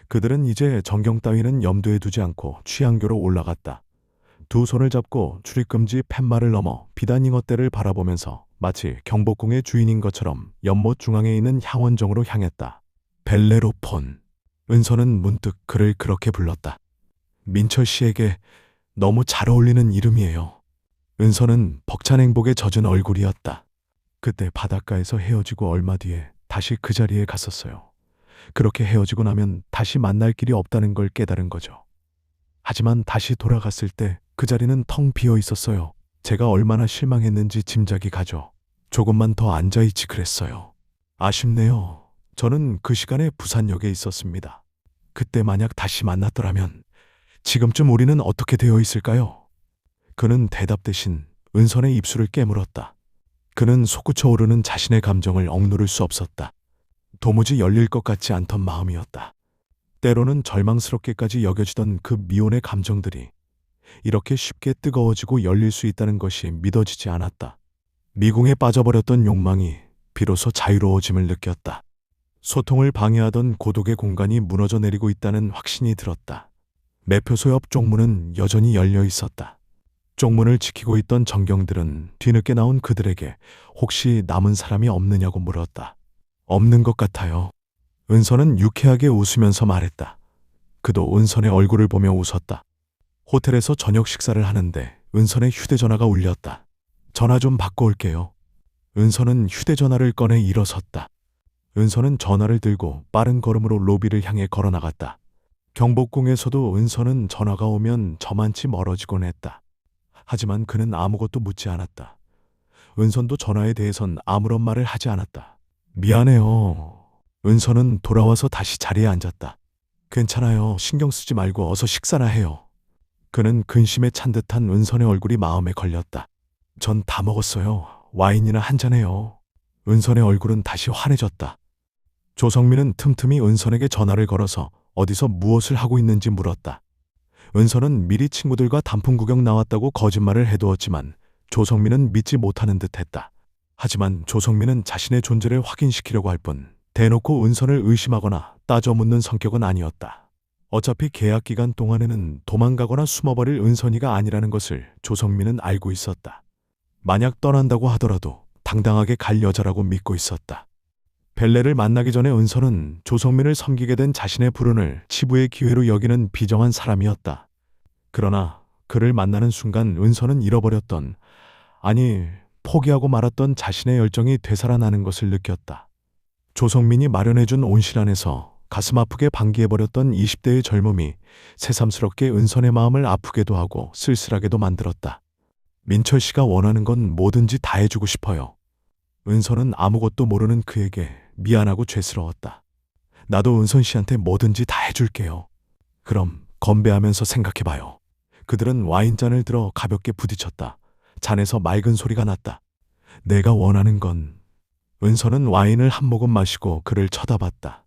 그들은 이제 전경 따위는 염두에 두지 않고 취향교로 올라갔다. 두 손을 잡고 출입금지 팻말을 넘어 비단잉어대를 바라보면서 마치 경복궁의 주인인 것처럼 연못 중앙에 있는 향원정으로 향했다. 벨레로폰. 은서는 문득 그를 그렇게 불렀다. 민철 씨에게 너무 잘 어울리는 이름이에요. 은서는 벅찬 행복에 젖은 얼굴이었다. 그때 바닷가에서 헤어지고 얼마 뒤에 다시 그 자리에 갔었어요. 그렇게 헤어지고 나면 다시 만날 길이 없다는 걸 깨달은 거죠. 하지만 다시 돌아갔을 때 그 자리는 텅 비어 있었어요. 제가 얼마나 실망했는지 짐작이 가죠. 조금만 더 앉아있지 그랬어요. 아쉽네요. 저는 그 시간에 부산역에 있었습니다. 그때 만약 다시 만났더라면 지금쯤 우리는 어떻게 되어 있을까요? 그는 대답 대신 은선의 입술을 깨물었다. 그는 솟구쳐 오르는 자신의 감정을 억누를 수 없었다. 도무지 열릴 것 같지 않던 마음이었다. 때로는 절망스럽게까지 여겨지던 그 미온의 감정들이 이렇게 쉽게 뜨거워지고 열릴 수 있다는 것이 믿어지지 않았다. 미궁에 빠져버렸던 욕망이 비로소 자유로워짐을 느꼈다. 소통을 방해하던 고독의 공간이 무너져 내리고 있다는 확신이 들었다. 매표소 옆 쪽문은 여전히 열려 있었다. 쪽문을 지키고 있던 정경들은 뒤늦게 나온 그들에게 혹시 남은 사람이 없느냐고 물었다. 없는 것 같아요. 은선은 유쾌하게 웃으면서 말했다. 그도 은선의 얼굴을 보며 웃었다. 호텔에서 저녁 식사를 하는데 은선의 휴대전화가 울렸다. 전화 좀 받고 올게요. 은선은 휴대전화를 꺼내 일어섰다. 은선은 전화를 들고 빠른 걸음으로 로비를 향해 걸어나갔다. 경복궁에서도 은선은 전화가 오면 저만치 멀어지곤 했다. 하지만 그는 아무것도 묻지 않았다. 은선도 전화에 대해선 아무런 말을 하지 않았다. 미안해요. 은선은 돌아와서 다시 자리에 앉았다. 괜찮아요. 신경 쓰지 말고 어서 식사나 해요. 그는 근심에 찬 듯한 은선의 얼굴이 마음에 걸렸다. 전 다 먹었어요. 와인이나 한잔해요. 은선의 얼굴은 다시 환해졌다. 조성민은 틈틈이 은선에게 전화를 걸어서 어디서 무엇을 하고 있는지 물었다. 은선은 미리 친구들과 단풍 구경 나왔다고 거짓말을 해두었지만 조성민은 믿지 못하는 듯했다. 하지만 조성민은 자신의 존재를 확인시키려고 할 뿐 대놓고 은선을 의심하거나 따져 묻는 성격은 아니었다. 어차피 계약 기간 동안에는 도망가거나 숨어버릴 은선이가 아니라는 것을 조성민은 알고 있었다. 만약 떠난다고 하더라도 당당하게 갈 여자라고 믿고 있었다. 벨레를 만나기 전에 은선은 조성민을 섬기게 된 자신의 불운을 치부의 기회로 여기는 비정한 사람이었다. 그러나 그를 만나는 순간 은선은 잃어버렸던, 아니 포기하고 말았던 자신의 열정이 되살아나는 것을 느꼈다. 조성민이 마련해준 온실 안에서 가슴 아프게 방기해버렸던 20대의 젊음이 새삼스럽게 은선의 마음을 아프게도 하고 쓸쓸하게도 만들었다. 민철 씨가 원하는 건 뭐든지 다 해주고 싶어요. 은선은 아무것도 모르는 그에게 미안하고 죄스러웠다. 나도 은선 씨한테 뭐든지 다 해줄게요. 그럼 건배하면서 생각해봐요. 그들은 와인잔을 들어 가볍게 부딪혔다. 잔에서 맑은 소리가 났다. 내가 원하는 건... 은선은 와인을 한 모금 마시고 그를 쳐다봤다.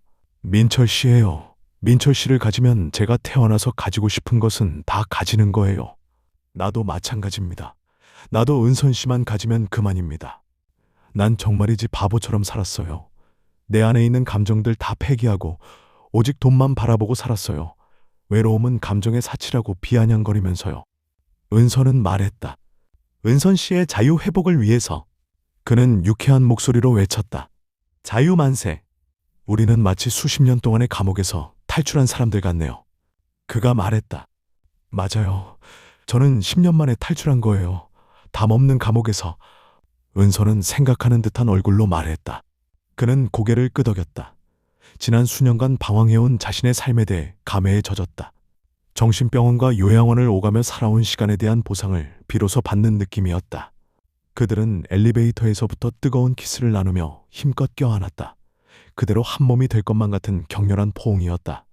민철 씨예요. 민철 씨를 가지면 제가 태어나서 가지고 싶은 것은 다 가지는 거예요. 나도 마찬가지입니다. 나도 은선 씨만 가지면 그만입니다. 난 정말이지 바보처럼 살았어요. 내 안에 있는 감정들 다 폐기하고 오직 돈만 바라보고 살았어요. 외로움은 감정의 사치라고 비아냥거리면서요. 은선은 말했다. 은선 씨의 자유 회복을 위해서. 그는 유쾌한 목소리로 외쳤다. 자유 만세. 우리는 마치 수십 년 동안의 감옥에서 탈출한 사람들 같네요. 그가 말했다. 맞아요. 저는 10년 만에 탈출한 거예요. 담 없는 감옥에서. 은선은 생각하는 듯한 얼굴로 말했다. 그는 고개를 끄덕였다. 지난 수년간 방황해온 자신의 삶에 대해 감회에 젖었다. 정신병원과 요양원을 오가며 살아온 시간에 대한 보상을 비로소 받는 느낌이었다. 그들은 엘리베이터에서부터 뜨거운 키스를 나누며 힘껏 껴안았다. 그대로 한 몸이 될 것만 같은 격렬한 포옹이었다.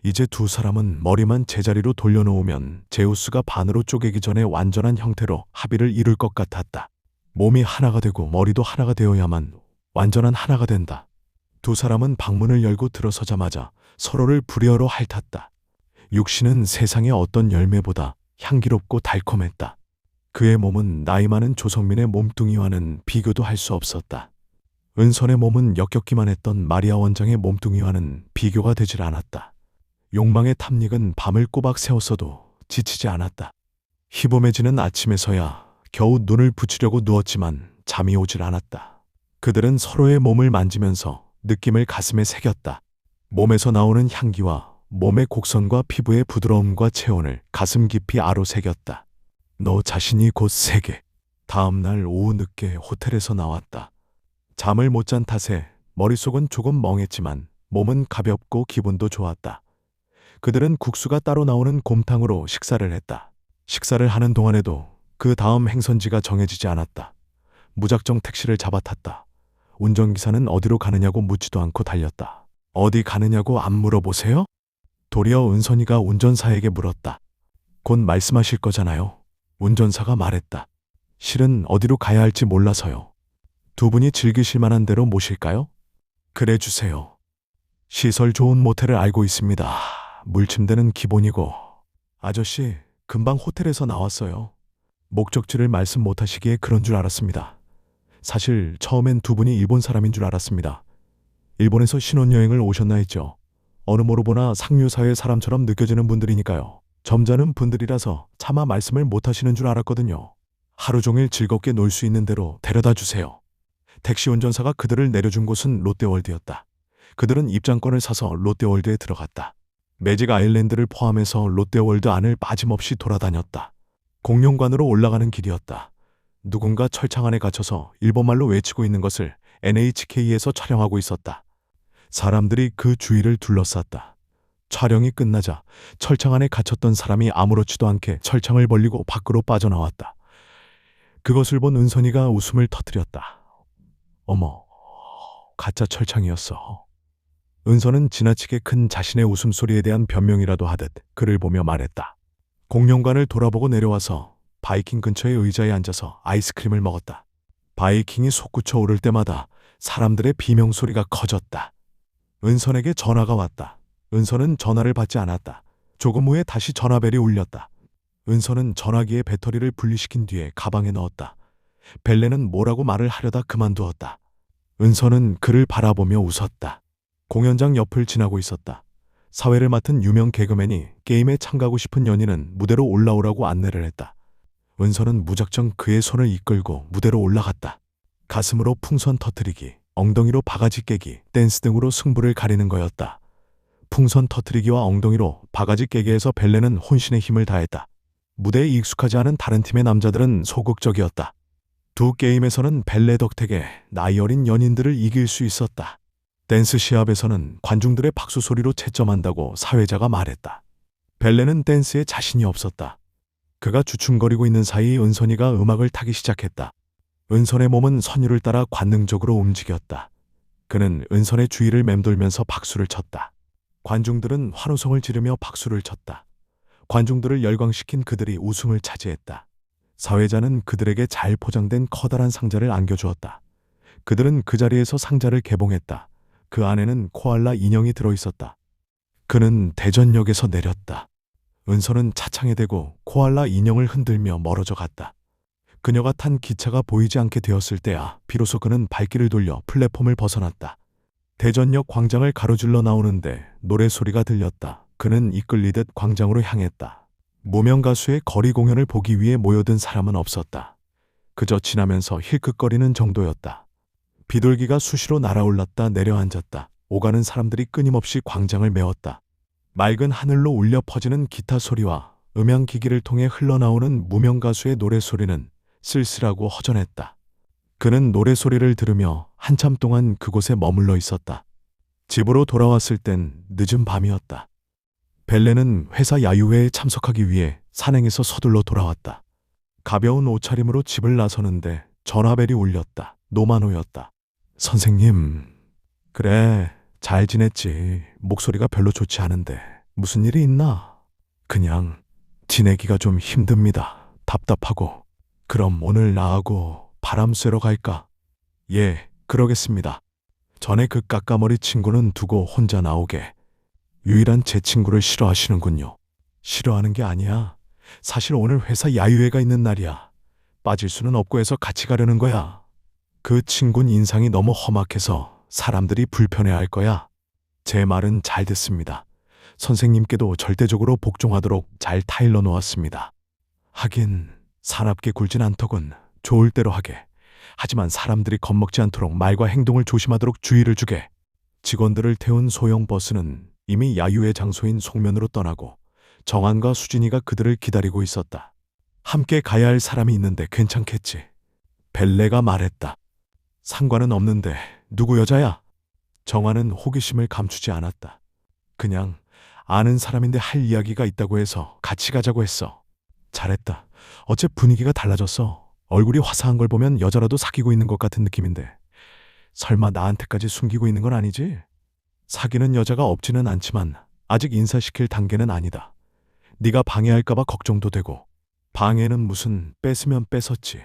이제 두 사람은 머리만 제자리로 돌려놓으면 제우스가 반으로 쪼개기 전에 완전한 형태로 합의를 이룰 것 같았다. 몸이 하나가 되고 머리도 하나가 되어야만 완전한 하나가 된다. 두 사람은 방문을 열고 들어서자마자 서로를 불여로 핥았다. 육신은 세상의 어떤 열매보다 향기롭고 달콤했다. 그의 몸은 나이 많은 조성민의 몸뚱이와는 비교도 할 수 없었다. 은선의 몸은 역겹기만 했던 마리아 원장의 몸뚱이와는 비교가 되질 않았다. 욕망의 탐닉은 밤을 꼬박 새웠어도 지치지 않았다. 희봄해지는 아침에서야 겨우 눈을 붙이려고 누웠지만 잠이 오질 않았다. 그들은 서로의 몸을 만지면서 느낌을 가슴에 새겼다. 몸에서 나오는 향기와 몸의 곡선과 피부의 부드러움과 체온을 가슴 깊이 아로새겼다. 너 자신이 곧 세계. 다음 날 오후 늦게 호텔에서 나왔다. 잠을 못 잔 탓에 머릿속은 조금 멍했지만 몸은 가볍고 기분도 좋았다. 그들은 국수가 따로 나오는 곰탕으로 식사를 했다. 식사를 하는 동안에도 그 다음 행선지가 정해지지 않았다. 무작정 택시를 잡아탔다. 운전기사는 어디로 가느냐고 묻지도 않고 달렸다. 어디 가느냐고 안 물어보세요? 도리어 은선이가 운전사에게 물었다. 곧 말씀하실 거잖아요. 운전사가 말했다. 실은 어디로 가야 할지 몰라서요. 두 분이 즐기실 만한 데로 모실까요? 그래 주세요. 시설 좋은 모텔을 알고 있습니다. 물침대는 기본이고. 아저씨, 금방 호텔에서 나왔어요. 목적지를 말씀 못하시기에 그런 줄 알았습니다. 사실 처음엔 두 분이 일본 사람인 줄 알았습니다. 일본에서 신혼여행을 오셨나 했죠. 어느 모로 보나 상류사회 사람처럼 느껴지는 분들이니까요. 점잖은 분들이라서 차마 말씀을 못하시는 줄 알았거든요. 하루 종일 즐겁게 놀 수 있는 대로 데려다 주세요. 택시 운전사가 그들을 내려준 곳은 롯데월드였다. 그들은 입장권을 사서 롯데월드에 들어갔다. 매직 아일랜드를 포함해서 롯데월드 안을 빠짐없이 돌아다녔다. 공룡관으로 올라가는 길이었다. 누군가 철창 안에 갇혀서 일본말로 외치고 있는 것을 NHK에서 촬영하고 있었다. 사람들이 그 주위를 둘러쌌다. 촬영이 끝나자 철창 안에 갇혔던 사람이 아무렇지도 않게 철창을 벌리고 밖으로 빠져나왔다. 그것을 본 은선이가 웃음을 터뜨렸다. 어머, 가짜 철창이었어. 은선은 지나치게 큰 자신의 웃음소리에 대한 변명이라도 하듯 그를 보며 말했다. 공룡관을 돌아보고 내려와서 바이킹 근처의 의자에 앉아서 아이스크림을 먹었다. 바이킹이 솟구쳐 오를 때마다 사람들의 비명소리가 커졌다. 은선에게 전화가 왔다. 은선은 전화를 받지 않았다. 조금 후에 다시 전화벨이 울렸다. 은선은 전화기의 배터리를 분리시킨 뒤에 가방에 넣었다. 벨레는 뭐라고 말을 하려다 그만두었다. 은선은 그를 바라보며 웃었다. 공연장 옆을 지나고 있었다. 사회를 맡은 유명 개그맨이 게임에 참가하고 싶은 연인은 무대로 올라오라고 안내를 했다. 은서는 무작정 그의 손을 이끌고 무대로 올라갔다. 가슴으로 풍선 터뜨리기, 엉덩이로 바가지 깨기, 댄스 등으로 승부를 가리는 거였다. 풍선 터뜨리기와 엉덩이로 바가지 깨기에서 벨레는 혼신의 힘을 다했다. 무대에 익숙하지 않은 다른 팀의 남자들은 소극적이었다. 두 게임에서는 벨레 덕택에 나이 어린 연인들을 이길 수 있었다. 댄스 시합에서는 관중들의 박수 소리로 채점한다고 사회자가 말했다. 벨레는 댄스에 자신이 없었다. 그가 주춤거리고 있는 사이 은선이가 음악을 타기 시작했다. 은선의 몸은 선율을 따라 관능적으로 움직였다. 그는 은선의 주위를 맴돌면서 박수를 쳤다. 관중들은 환호성을 지르며 박수를 쳤다. 관중들을 열광시킨 그들이 우승을 차지했다. 사회자는 그들에게 잘 포장된 커다란 상자를 안겨주었다. 그들은 그 자리에서 상자를 개봉했다. 그 안에는 코알라 인형이 들어있었다. 그는 대전역에서 내렸다. 은서는 차창에 대고 코알라 인형을 흔들며 멀어져 갔다. 그녀가 탄 기차가 보이지 않게 되었을 때야 비로소 그는 발길을 돌려 플랫폼을 벗어났다. 대전역 광장을 가로질러 나오는데 노래소리가 들렸다. 그는 이끌리듯 광장으로 향했다. 무명 가수의 거리 공연을 보기 위해 모여든 사람은 없었다. 그저 지나면서 힐끗거리는 정도였다. 비둘기가 수시로 날아올랐다 내려앉았다. 오가는 사람들이 끊임없이 광장을 메웠다. 맑은 하늘로 울려 퍼지는 기타 소리와 음향기기를 통해 흘러나오는 무명 가수의 노래소리는 쓸쓸하고 허전했다. 그는 노래소리를 들으며 한참 동안 그곳에 머물러 있었다. 집으로 돌아왔을 땐 늦은 밤이었다. 벨레는 회사 야유회에 참석하기 위해 산행에서 서둘러 돌아왔다. 가벼운 옷차림으로 집을 나서는데 전화벨이 울렸다. 노만호였다. 선생님, 그래, 잘 지냈지. 목소리가 별로 좋지 않은데 무슨 일이 있나? 그냥 지내기가 좀 힘듭니다. 답답하고. 그럼 오늘 나하고 바람 쐬러 갈까? 예, 그러겠습니다. 전에 그 까까머리 친구는 두고 혼자 나오게. 유일한 제 친구를 싫어하시는군요. 싫어하는 게 아니야. 사실 오늘 회사 야유회가 있는 날이야. 빠질 수는 없고 해서 같이 가려는 거야. 그 친구는 인상이 너무 험악해서 사람들이 불편해할 거야. 제 말은 잘 됐습니다. 선생님께도 절대적으로 복종하도록 잘 타일러 놓았습니다. 하긴 사납게 굴진 않더군. 좋을 대로 하게. 하지만 사람들이 겁먹지 않도록 말과 행동을 조심하도록 주의를 주게. 직원들을 태운 소형 버스는 이미 야유회 장소인 송면으로 떠나고 정한과 수진이가 그들을 기다리고 있었다. 함께 가야 할 사람이 있는데 괜찮겠지. 벨레가 말했다. 상관은 없는데 누구 여자야? 정한은 호기심을 감추지 않았다. 그냥 아는 사람인데 할 이야기가 있다고 해서 같이 가자고 했어. 잘했다. 어째 분위기가 달라졌어. 얼굴이 화사한 걸 보면 여자라도 사귀고 있는 것 같은 느낌인데. 설마 나한테까지 숨기고 있는 건 아니지? 사귀는 여자가 없지는 않지만 아직 인사시킬 단계는 아니다. 네가 방해할까봐 걱정도 되고. 방해는 무슨, 뺏으면 뺏었지.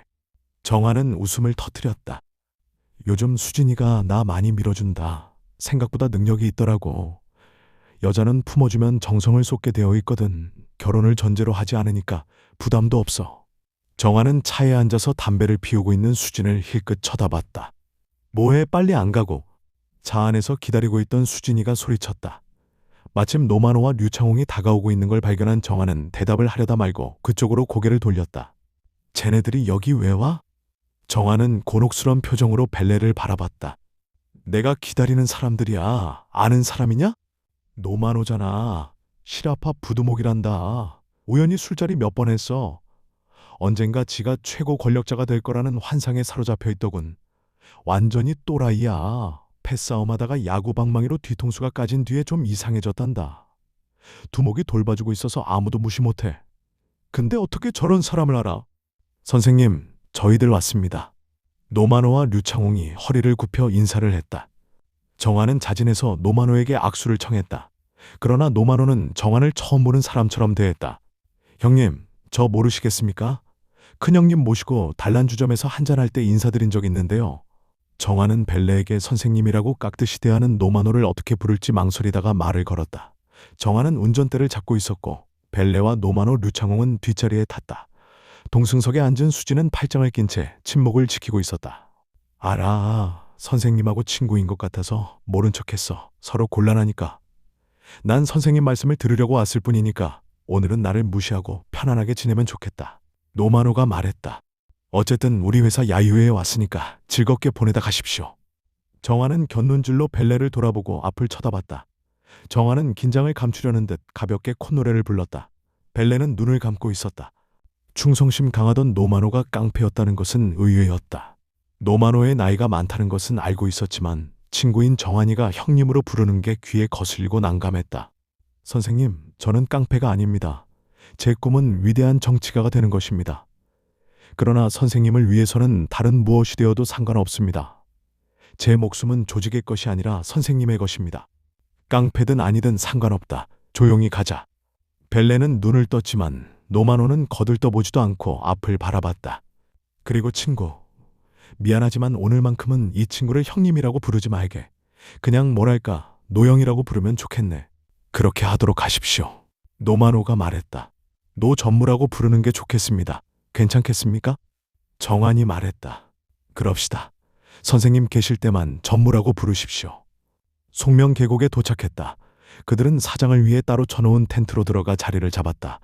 정한은 웃음을 터뜨렸다. 요즘 수진이가 나 많이 밀어준다. 생각보다 능력이 있더라고. 여자는 품어주면 정성을 쏟게 되어 있거든. 결혼을 전제로 하지 않으니까 부담도 없어. 정한은 차에 앉아서 담배를 피우고 있는 수진을 힐끗 쳐다봤다. 뭐해, 빨리 안 가고. 차 안에서 기다리고 있던 수진이가 소리쳤다. 마침 노만호와 류창홍이 다가오고 있는 걸 발견한 정한은 대답을 하려다 말고 그쪽으로 고개를 돌렸다. 쟤네들이 여기 왜 와? 정한은 곤혹스런 표정으로 벨레를 바라봤다. 내가 기다리는 사람들이야. 아는 사람이냐? 노만호잖아. 실아파 부두목이란다. 우연히 술자리 몇 번 했어. 언젠가 지가 최고 권력자가 될 거라는 환상에 사로잡혀 있더군. 완전히 또라이야. 패싸움하다가 야구방망이로 뒤통수가 까진 뒤에 좀 이상해졌단다. 두목이 돌봐주고 있어서 아무도 무시 못해. 근데 어떻게 저런 사람을 알아? 선생님, 저희들 왔습니다. 노만호와 류창홍이 허리를 굽혀 인사를 했다. 정한은 자진해서 노만호에게 악수를 청했다. 그러나 노만호는 정한을 처음 보는 사람처럼 대했다. 형님, 저 모르시겠습니까? 큰형님 모시고 단란주점에서 한잔할 때 인사드린 적 있는데요. 정한은 벨레에게 선생님이라고 깍듯이 대하는 노만호를 어떻게 부를지 망설이다가 말을 걸었다. 정한은 운전대를 잡고 있었고 벨레와 노만호, 류창홍은 뒷자리에 탔다. 동승석에 앉은 수진은 팔짱을 낀 채 침묵을 지키고 있었다. 알아. 선생님하고 친구인 것 같아서 모른 척했어. 서로 곤란하니까. 난 선생님 말씀을 들으려고 왔을 뿐이니까 오늘은 나를 무시하고 편안하게 지내면 좋겠다. 노만호가 말했다. 어쨌든 우리 회사 야유회에 왔으니까 즐겁게 보내다 가십시오. 정화는 곁눈질로 벨레를 돌아보고 앞을 쳐다봤다. 정화는 긴장을 감추려는 듯 가볍게 콧노래를 불렀다. 벨레는 눈을 감고 있었다. 충성심 강하던 노만호가 깡패였다는 것은 의외였다. 노만호의 나이가 많다는 것은 알고 있었지만 친구인 정환이가 형님으로 부르는 게 귀에 거슬리고 난감했다. 선생님, 저는 깡패가 아닙니다. 제 꿈은 위대한 정치가가 되는 것입니다. 그러나 선생님을 위해서는 다른 무엇이 되어도 상관없습니다. 제 목숨은 조직의 것이 아니라 선생님의 것입니다. 깡패든 아니든 상관없다. 조용히 가자. 벨레는 눈을 떴지만 노만호는 거들떠보지도 않고 앞을 바라봤다. 그리고 친구, 미안하지만 오늘만큼은 이 친구를 형님이라고 부르지 말게. 그냥 뭐랄까 노영이라고 부르면 좋겠네. 그렇게 하도록 하십시오. 노만호가 말했다. 노전무라고 부르는 게 좋겠습니다. 괜찮겠습니까? 정환이 말했다. 그럽시다. 선생님 계실 때만 전무라고 부르십시오. 송명 계곡에 도착했다. 그들은 사장을 위해 따로 쳐놓은 텐트로 들어가 자리를 잡았다.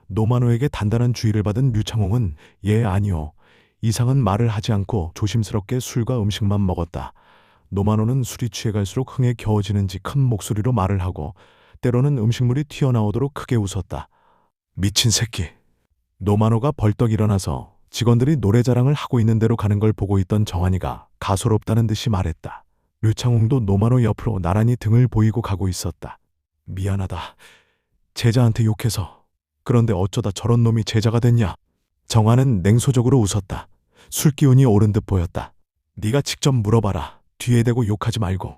노만호에게 단단한 주의를 받은 류창홍은 예 아니요. 이상은 말을 하지 않고 조심스럽게 술과 음식만 먹었다. 노만호는 술이 취해갈수록 흥에 겨워지는지 큰 목소리로 말을 하고 때로는 음식물이 튀어나오도록 크게 웃었다. 미친 새끼. 노만호가 벌떡 일어나서 직원들이 노래자랑을 하고 있는 대로 가는 걸 보고 있던 정환이가 가소롭다는 듯이 말했다. 류창홍도 노만호 옆으로 나란히 등을 보이고 가고 있었다. 미안하다. 제자한테 욕해서. 그런데 어쩌다 저런 놈이 제자가 됐냐? 정환은 냉소적으로 웃었다. 술기운이 오른 듯 보였다. 네가 직접 물어봐라. 뒤에 대고 욕하지 말고.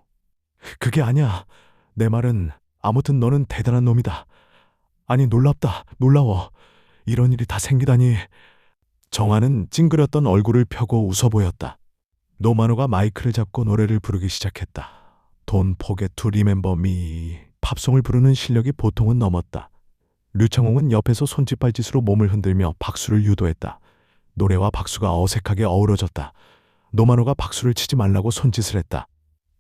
그게 아니야. 내 말은 아무튼 너는 대단한 놈이다. 아니 놀랍다. 놀라워. 이런 일이 다 생기다니. 정환은 찡그렸던 얼굴을 펴고 웃어 보였다. 노만호가 마이크를 잡고 노래를 부르기 시작했다. Don't forget to remember me. 팝송을 부르는 실력이 보통은 넘었다. 류창홍은 옆에서 손짓발짓으로 몸을 흔들며 박수를 유도했다. 노래와 박수가 어색하게 어우러졌다. 노만호가 박수를 치지 말라고 손짓을 했다.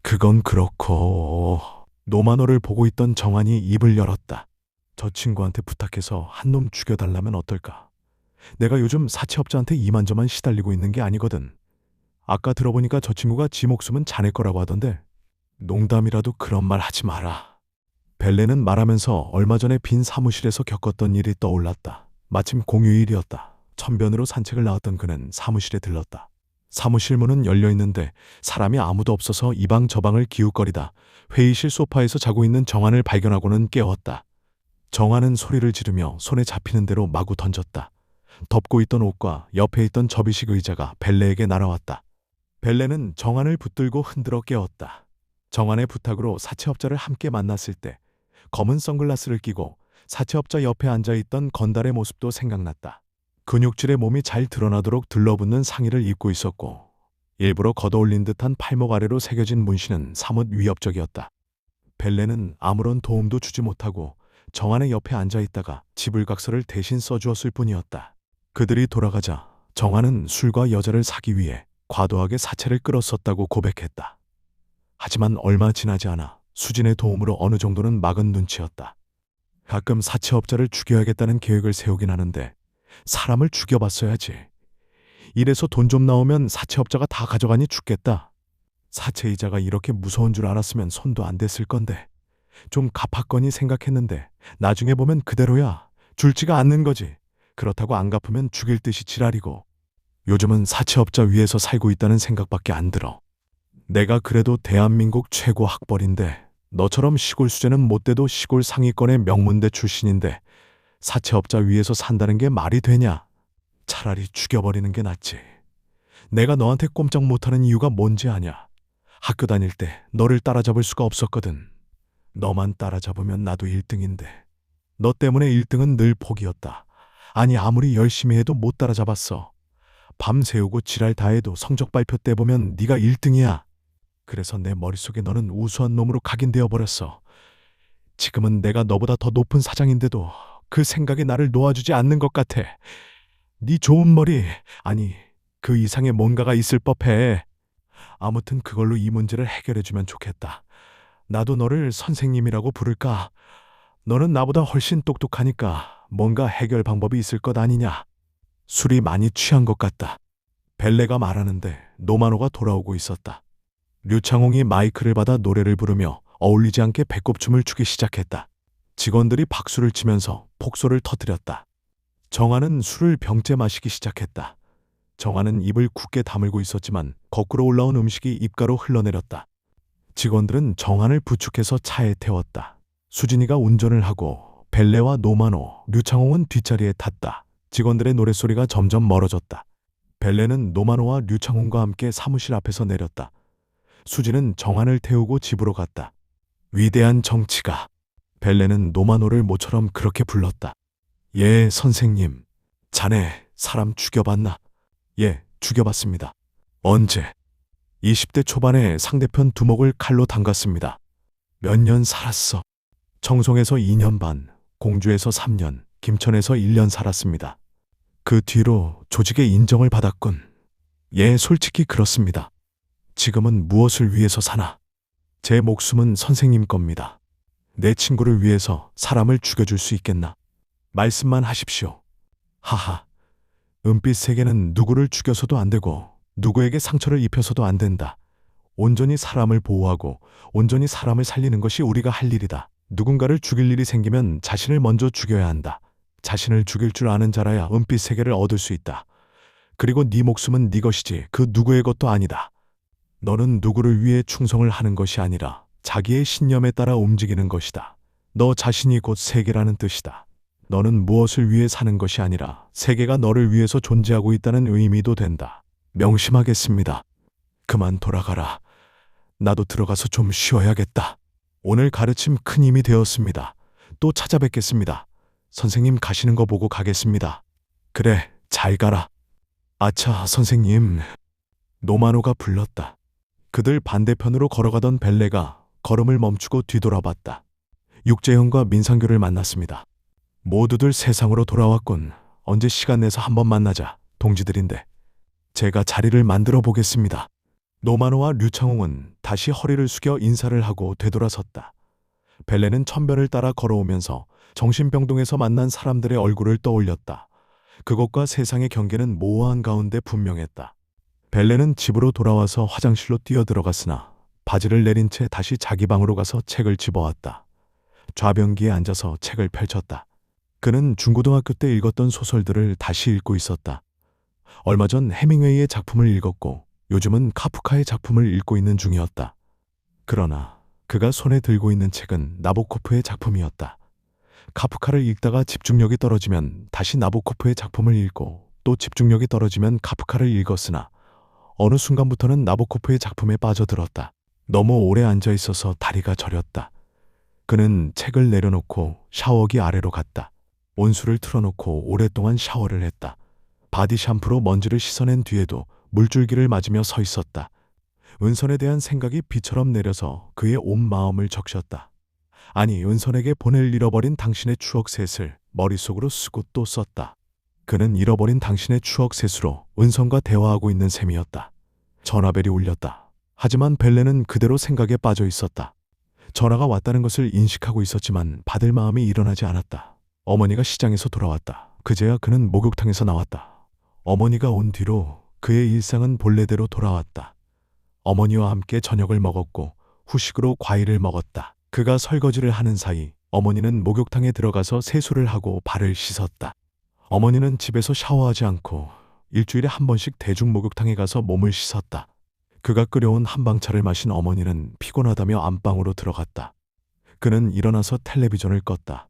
그건 그렇고. 노만호를 보고 있던 정환이 입을 열었다. 저 친구한테 부탁해서 한 놈 죽여달라면 어떨까? 내가 요즘 사채업자한테 이만저만 시달리고 있는 게 아니거든. 아까 들어보니까 저 친구가 지 목숨은 자네 거라고 하던데. 농담이라도 그런 말 하지 마라. 벨레는 말하면서 얼마 전에 빈 사무실에서 겪었던 일이 떠올랐다. 마침 공휴일이었다. 천변으로 산책을 나왔던 그는 사무실에 들렀다. 사무실 문은 열려 있는데 사람이 아무도 없어서 이 방 저 방을 기웃거리다 회의실 소파에서 자고 있는 정환을 발견하고는 깨웠다. 정환은 소리를 지르며 손에 잡히는 대로 마구 던졌다. 덮고 있던 옷과 옆에 있던 접이식 의자가 벨레에게 날아왔다. 벨레는 정환을 붙들고 흔들어 깨웠다. 정환의 부탁으로 사채업자를 함께 만났을 때 검은 선글라스를 끼고 사채업자 옆에 앉아있던 건달의 모습도 생각났다. 근육질의 몸이 잘 드러나도록 들러붙는 상의를 입고 있었고 일부러 걷어올린 듯한 팔목 아래로 새겨진 문신은 사뭇 위협적이었다. 벨레는 아무런 도움도 주지 못하고 정환의 옆에 앉아있다가 지불각서를 대신 써주었을 뿐이었다. 그들이 돌아가자 정환은 술과 여자를 사기 위해 과도하게 사채를 끌었었다고 고백했다. 하지만 얼마 지나지 않아 수진의 도움으로 어느 정도는 막은 눈치였다. 가끔 사채업자를 죽여야겠다는 계획을 세우긴 하는데 사람을 죽여봤어야지. 이래서 돈 좀 나오면 사채업자가 다 가져가니 죽겠다. 사채이자가 이렇게 무서운 줄 알았으면 손도 안 댔을 건데 좀 갚았거니 생각했는데 나중에 보면 그대로야. 줄지가 않는 거지. 그렇다고 안 갚으면 죽일 듯이 지랄이고. 요즘은 사채업자 위에서 살고 있다는 생각밖에 안 들어. 내가 그래도 대한민국 최고 학벌인데 너처럼 시골 수재는 못 돼도 시골 상위권의 명문대 출신인데 사채업자 위에서 산다는 게 말이 되냐? 차라리 죽여버리는 게 낫지. 내가 너한테 꼼짝 못하는 이유가 뭔지 아냐? 학교 다닐 때 너를 따라잡을 수가 없었거든. 너만 따라잡으면 나도 1등인데 너 때문에 1등은 늘 포기였다. 아니 아무리 열심히 해도 못 따라잡았어. 밤 새우고 지랄 다 해도 성적 발표 때 보면 네가 1등이야. 그래서 내 머릿속에 너는 우수한 놈으로 각인되어 버렸어. 지금은 내가 너보다 더 높은 사장인데도 그 생각이 나를 놓아주지 않는 것 같아. 네 좋은 머리, 아니 그 이상의 뭔가가 있을 법해. 아무튼 그걸로 이 문제를 해결해주면 좋겠다. 나도 너를 선생님이라고 부를까? 너는 나보다 훨씬 똑똑하니까 뭔가 해결 방법이 있을 것 아니냐? 술이 많이 취한 것 같다. 벨레가 말하는데 노마노가 돌아오고 있었다. 류창홍이 마이크를 받아 노래를 부르며 어울리지 않게 배꼽춤을 추기 시작했다. 직원들이 박수를 치면서 폭소를 터뜨렸다. 정아는 술을 병째 마시기 시작했다. 정아는 입을 굳게 다물고 있었지만 거꾸로 올라온 음식이 입가로 흘러내렸다. 직원들은 정한을 부축해서 차에 태웠다. 수진이가 운전을 하고 벨레와 노마노, 류창홍은 뒷자리에 탔다. 직원들의 노랫소리가 점점 멀어졌다. 벨레는 노마노와 류창홍과 함께 사무실 앞에서 내렸다. 수진은 정한을 태우고 집으로 갔다. 위대한 정치가. 벨레는 노마노를 모처럼 그렇게 불렀다. 예, 선생님. 자네 사람 죽여봤나? 예, 죽여봤습니다. 언제? 20대 초반에 상대편 두목을 칼로 담갔습니다. 몇 년 살았어? 청송에서 2년 반, 공주에서 3년, 김천에서 1년 살았습니다. 그 뒤로 조직의 인정을 받았군. 예, 솔직히 그렇습니다. 지금은 무엇을 위해서 사나? 제 목숨은 선생님 겁니다. 내 친구를 위해서 사람을 죽여줄 수 있겠나? 말씀만 하십시오. 하하. 은빛 세계는 누구를 죽여서도 안 되고 누구에게 상처를 입혀서도 안 된다. 온전히 사람을 보호하고 온전히 사람을 살리는 것이 우리가 할 일이다. 누군가를 죽일 일이 생기면 자신을 먼저 죽여야 한다. 자신을 죽일 줄 아는 자라야 은빛 세계를 얻을 수 있다. 그리고 네 목숨은 네 것이지 그 누구의 것도 아니다. 너는 누구를 위해 충성을 하는 것이 아니라 자기의 신념에 따라 움직이는 것이다. 너 자신이 곧 세계라는 뜻이다. 너는 무엇을 위해 사는 것이 아니라 세계가 너를 위해서 존재하고 있다는 의미도 된다. 명심하겠습니다. 그만 돌아가라. 나도 들어가서 좀 쉬어야겠다. 오늘 가르침 큰 힘이 되었습니다. 또 찾아뵙겠습니다. 선생님 가시는 거 보고 가겠습니다. 그래, 잘 가라. 아차, 선생님. 노마노가 불렀다. 그들 반대편으로 걸어가던 벨레가 걸음을 멈추고 뒤돌아봤다. 육재형과 민상규를 만났습니다. 모두들 세상으로 돌아왔군. 언제 시간 내서 한번 만나자. 동지들인데. 제가 자리를 만들어 보겠습니다. 노마노와 류창홍은 다시 허리를 숙여 인사를 하고 되돌아섰다. 벨레는 천변을 따라 걸어오면서 정신병동에서 만난 사람들의 얼굴을 떠올렸다. 그것과 세상의 경계는 모호한 가운데 분명했다. 벨레는 집으로 돌아와서 화장실로 뛰어들어갔으나 바지를 내린 채 다시 자기 방으로 가서 책을 집어왔다. 좌변기에 앉아서 책을 펼쳤다. 그는 중고등학교 때 읽었던 소설들을 다시 읽고 있었다. 얼마 전 해밍웨이의 작품을 읽었고 요즘은 카프카의 작품을 읽고 있는 중이었다. 그러나 그가 손에 들고 있는 책은 나보코프의 작품이었다. 카프카를 읽다가 집중력이 떨어지면 다시 나보코프의 작품을 읽고 또 집중력이 떨어지면 카프카를 읽었으나 어느 순간부터는 나보코프의 작품에 빠져들었다. 너무 오래 앉아 있어서 다리가 저렸다. 그는 책을 내려놓고 샤워기 아래로 갔다. 온수를 틀어놓고 오랫동안 샤워를 했다. 바디 샴푸로 먼지를 씻어낸 뒤에도 물줄기를 맞으며 서 있었다. 은선에 대한 생각이 비처럼 내려서 그의 온 마음을 적셨다. 아니, 은선에게 보낼 잃어버린 당신의 추억 셋을 머릿속으로 쓰고 또 썼다. 그는 잃어버린 당신의 추억 셋으로 은선과 대화하고 있는 셈이었다. 전화벨이 울렸다. 하지만 벨레는 그대로 생각에 빠져 있었다. 전화가 왔다는 것을 인식하고 있었지만 받을 마음이 일어나지 않았다. 어머니가 시장에서 돌아왔다. 그제야 그는 목욕탕에서 나왔다. 어머니가 온 뒤로 그의 일상은 본래대로 돌아왔다. 어머니와 함께 저녁을 먹었고 후식으로 과일을 먹었다. 그가 설거지를 하는 사이 어머니는 목욕탕에 들어가서 세수를 하고 발을 씻었다. 어머니는 집에서 샤워하지 않고 일주일에 한 번씩 대중 목욕탕에 가서 몸을 씻었다. 그가 끓여온 한방차를 마신 어머니는 피곤하다며 안방으로 들어갔다. 그는 일어나서 텔레비전을 껐다.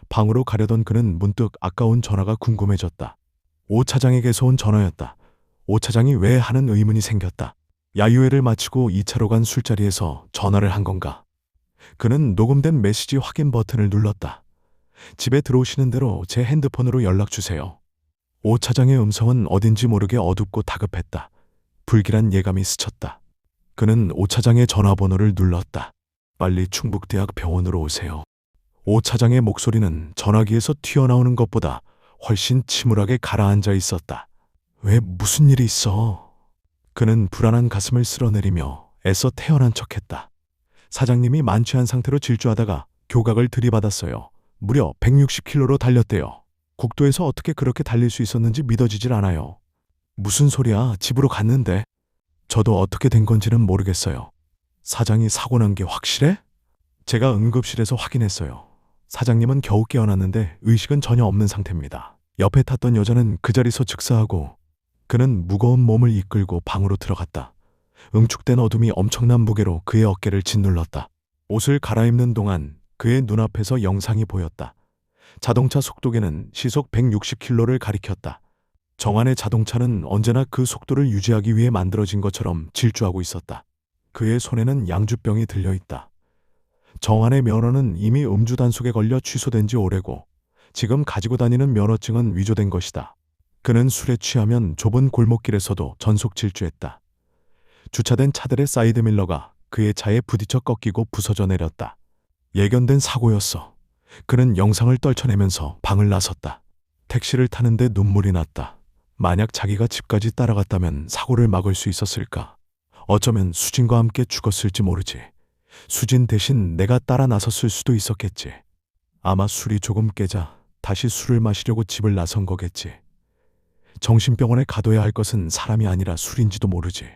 방으로 가려던 그는 문득 아까운 전화가 궁금해졌다. 오 차장에게서 온 전화였다. 오 차장이 왜 하는 의문이 생겼다. 야유회를 마치고 2차로 간 술자리에서 전화를 한 건가? 그는 녹음된 메시지 확인 버튼을 눌렀다. 집에 들어오시는 대로 제 핸드폰으로 연락 주세요. 오 차장의 음성은 어딘지 모르게 어둡고 다급했다. 불길한 예감이 스쳤다. 그는 오 차장의 전화번호를 눌렀다. 빨리 충북대학 병원으로 오세요. 오 차장의 목소리는 전화기에서 튀어나오는 것보다 훨씬 침울하게 가라앉아 있었다. 왜, 무슨 일이 있어? 그는 불안한 가슴을 쓸어내리며 애써 태어난 척했다. 사장님이 만취한 상태로 질주하다가 교각을 들이받았어요. 무려 160km로 달렸대요. 국도에서 어떻게 그렇게 달릴 수 있었는지 믿어지질 않아요. 무슨 소리야? 집으로 갔는데. 저도 어떻게 된 건지는 모르겠어요. 사장이 사고 난 게 확실해? 제가 응급실에서 확인했어요. 사장님은 겨우 깨어났는데 의식은 전혀 없는 상태입니다. 옆에 탔던 여자는 그 자리서 즉사하고 그는 무거운 몸을 이끌고 방으로 들어갔다. 응축된 어둠이 엄청난 무게로 그의 어깨를 짓눌렀다. 옷을 갈아입는 동안 그의 눈앞에서 영상이 보였다. 자동차 속도계는 시속 160km를 가리켰다. 정한의 자동차는 언제나 그 속도를 유지하기 위해 만들어진 것처럼 질주하고 있었다. 그의 손에는 양주병이 들려있다. 정한의 면허는 이미 음주 단속에 걸려 취소된 지 오래고 지금 가지고 다니는 면허증은 위조된 것이다. 그는 술에 취하면 좁은 골목길에서도 전속 질주했다. 주차된 차들의 사이드밀러가 그의 차에 부딪혀 꺾이고 부서져 내렸다. 예견된 사고였어. 그는 영상을 떨쳐내면서 방을 나섰다. 택시를 타는데 눈물이 났다. 만약 자기가 집까지 따라갔다면 사고를 막을 수 있었을까? 어쩌면 수진과 함께 죽었을지 모르지. 수진 대신 내가 따라 나섰을 수도 있었겠지. 아마 술이 조금 깨자 다시 술을 마시려고 집을 나선 거겠지. 정신병원에 가둬야 할 것은 사람이 아니라 술인지도 모르지.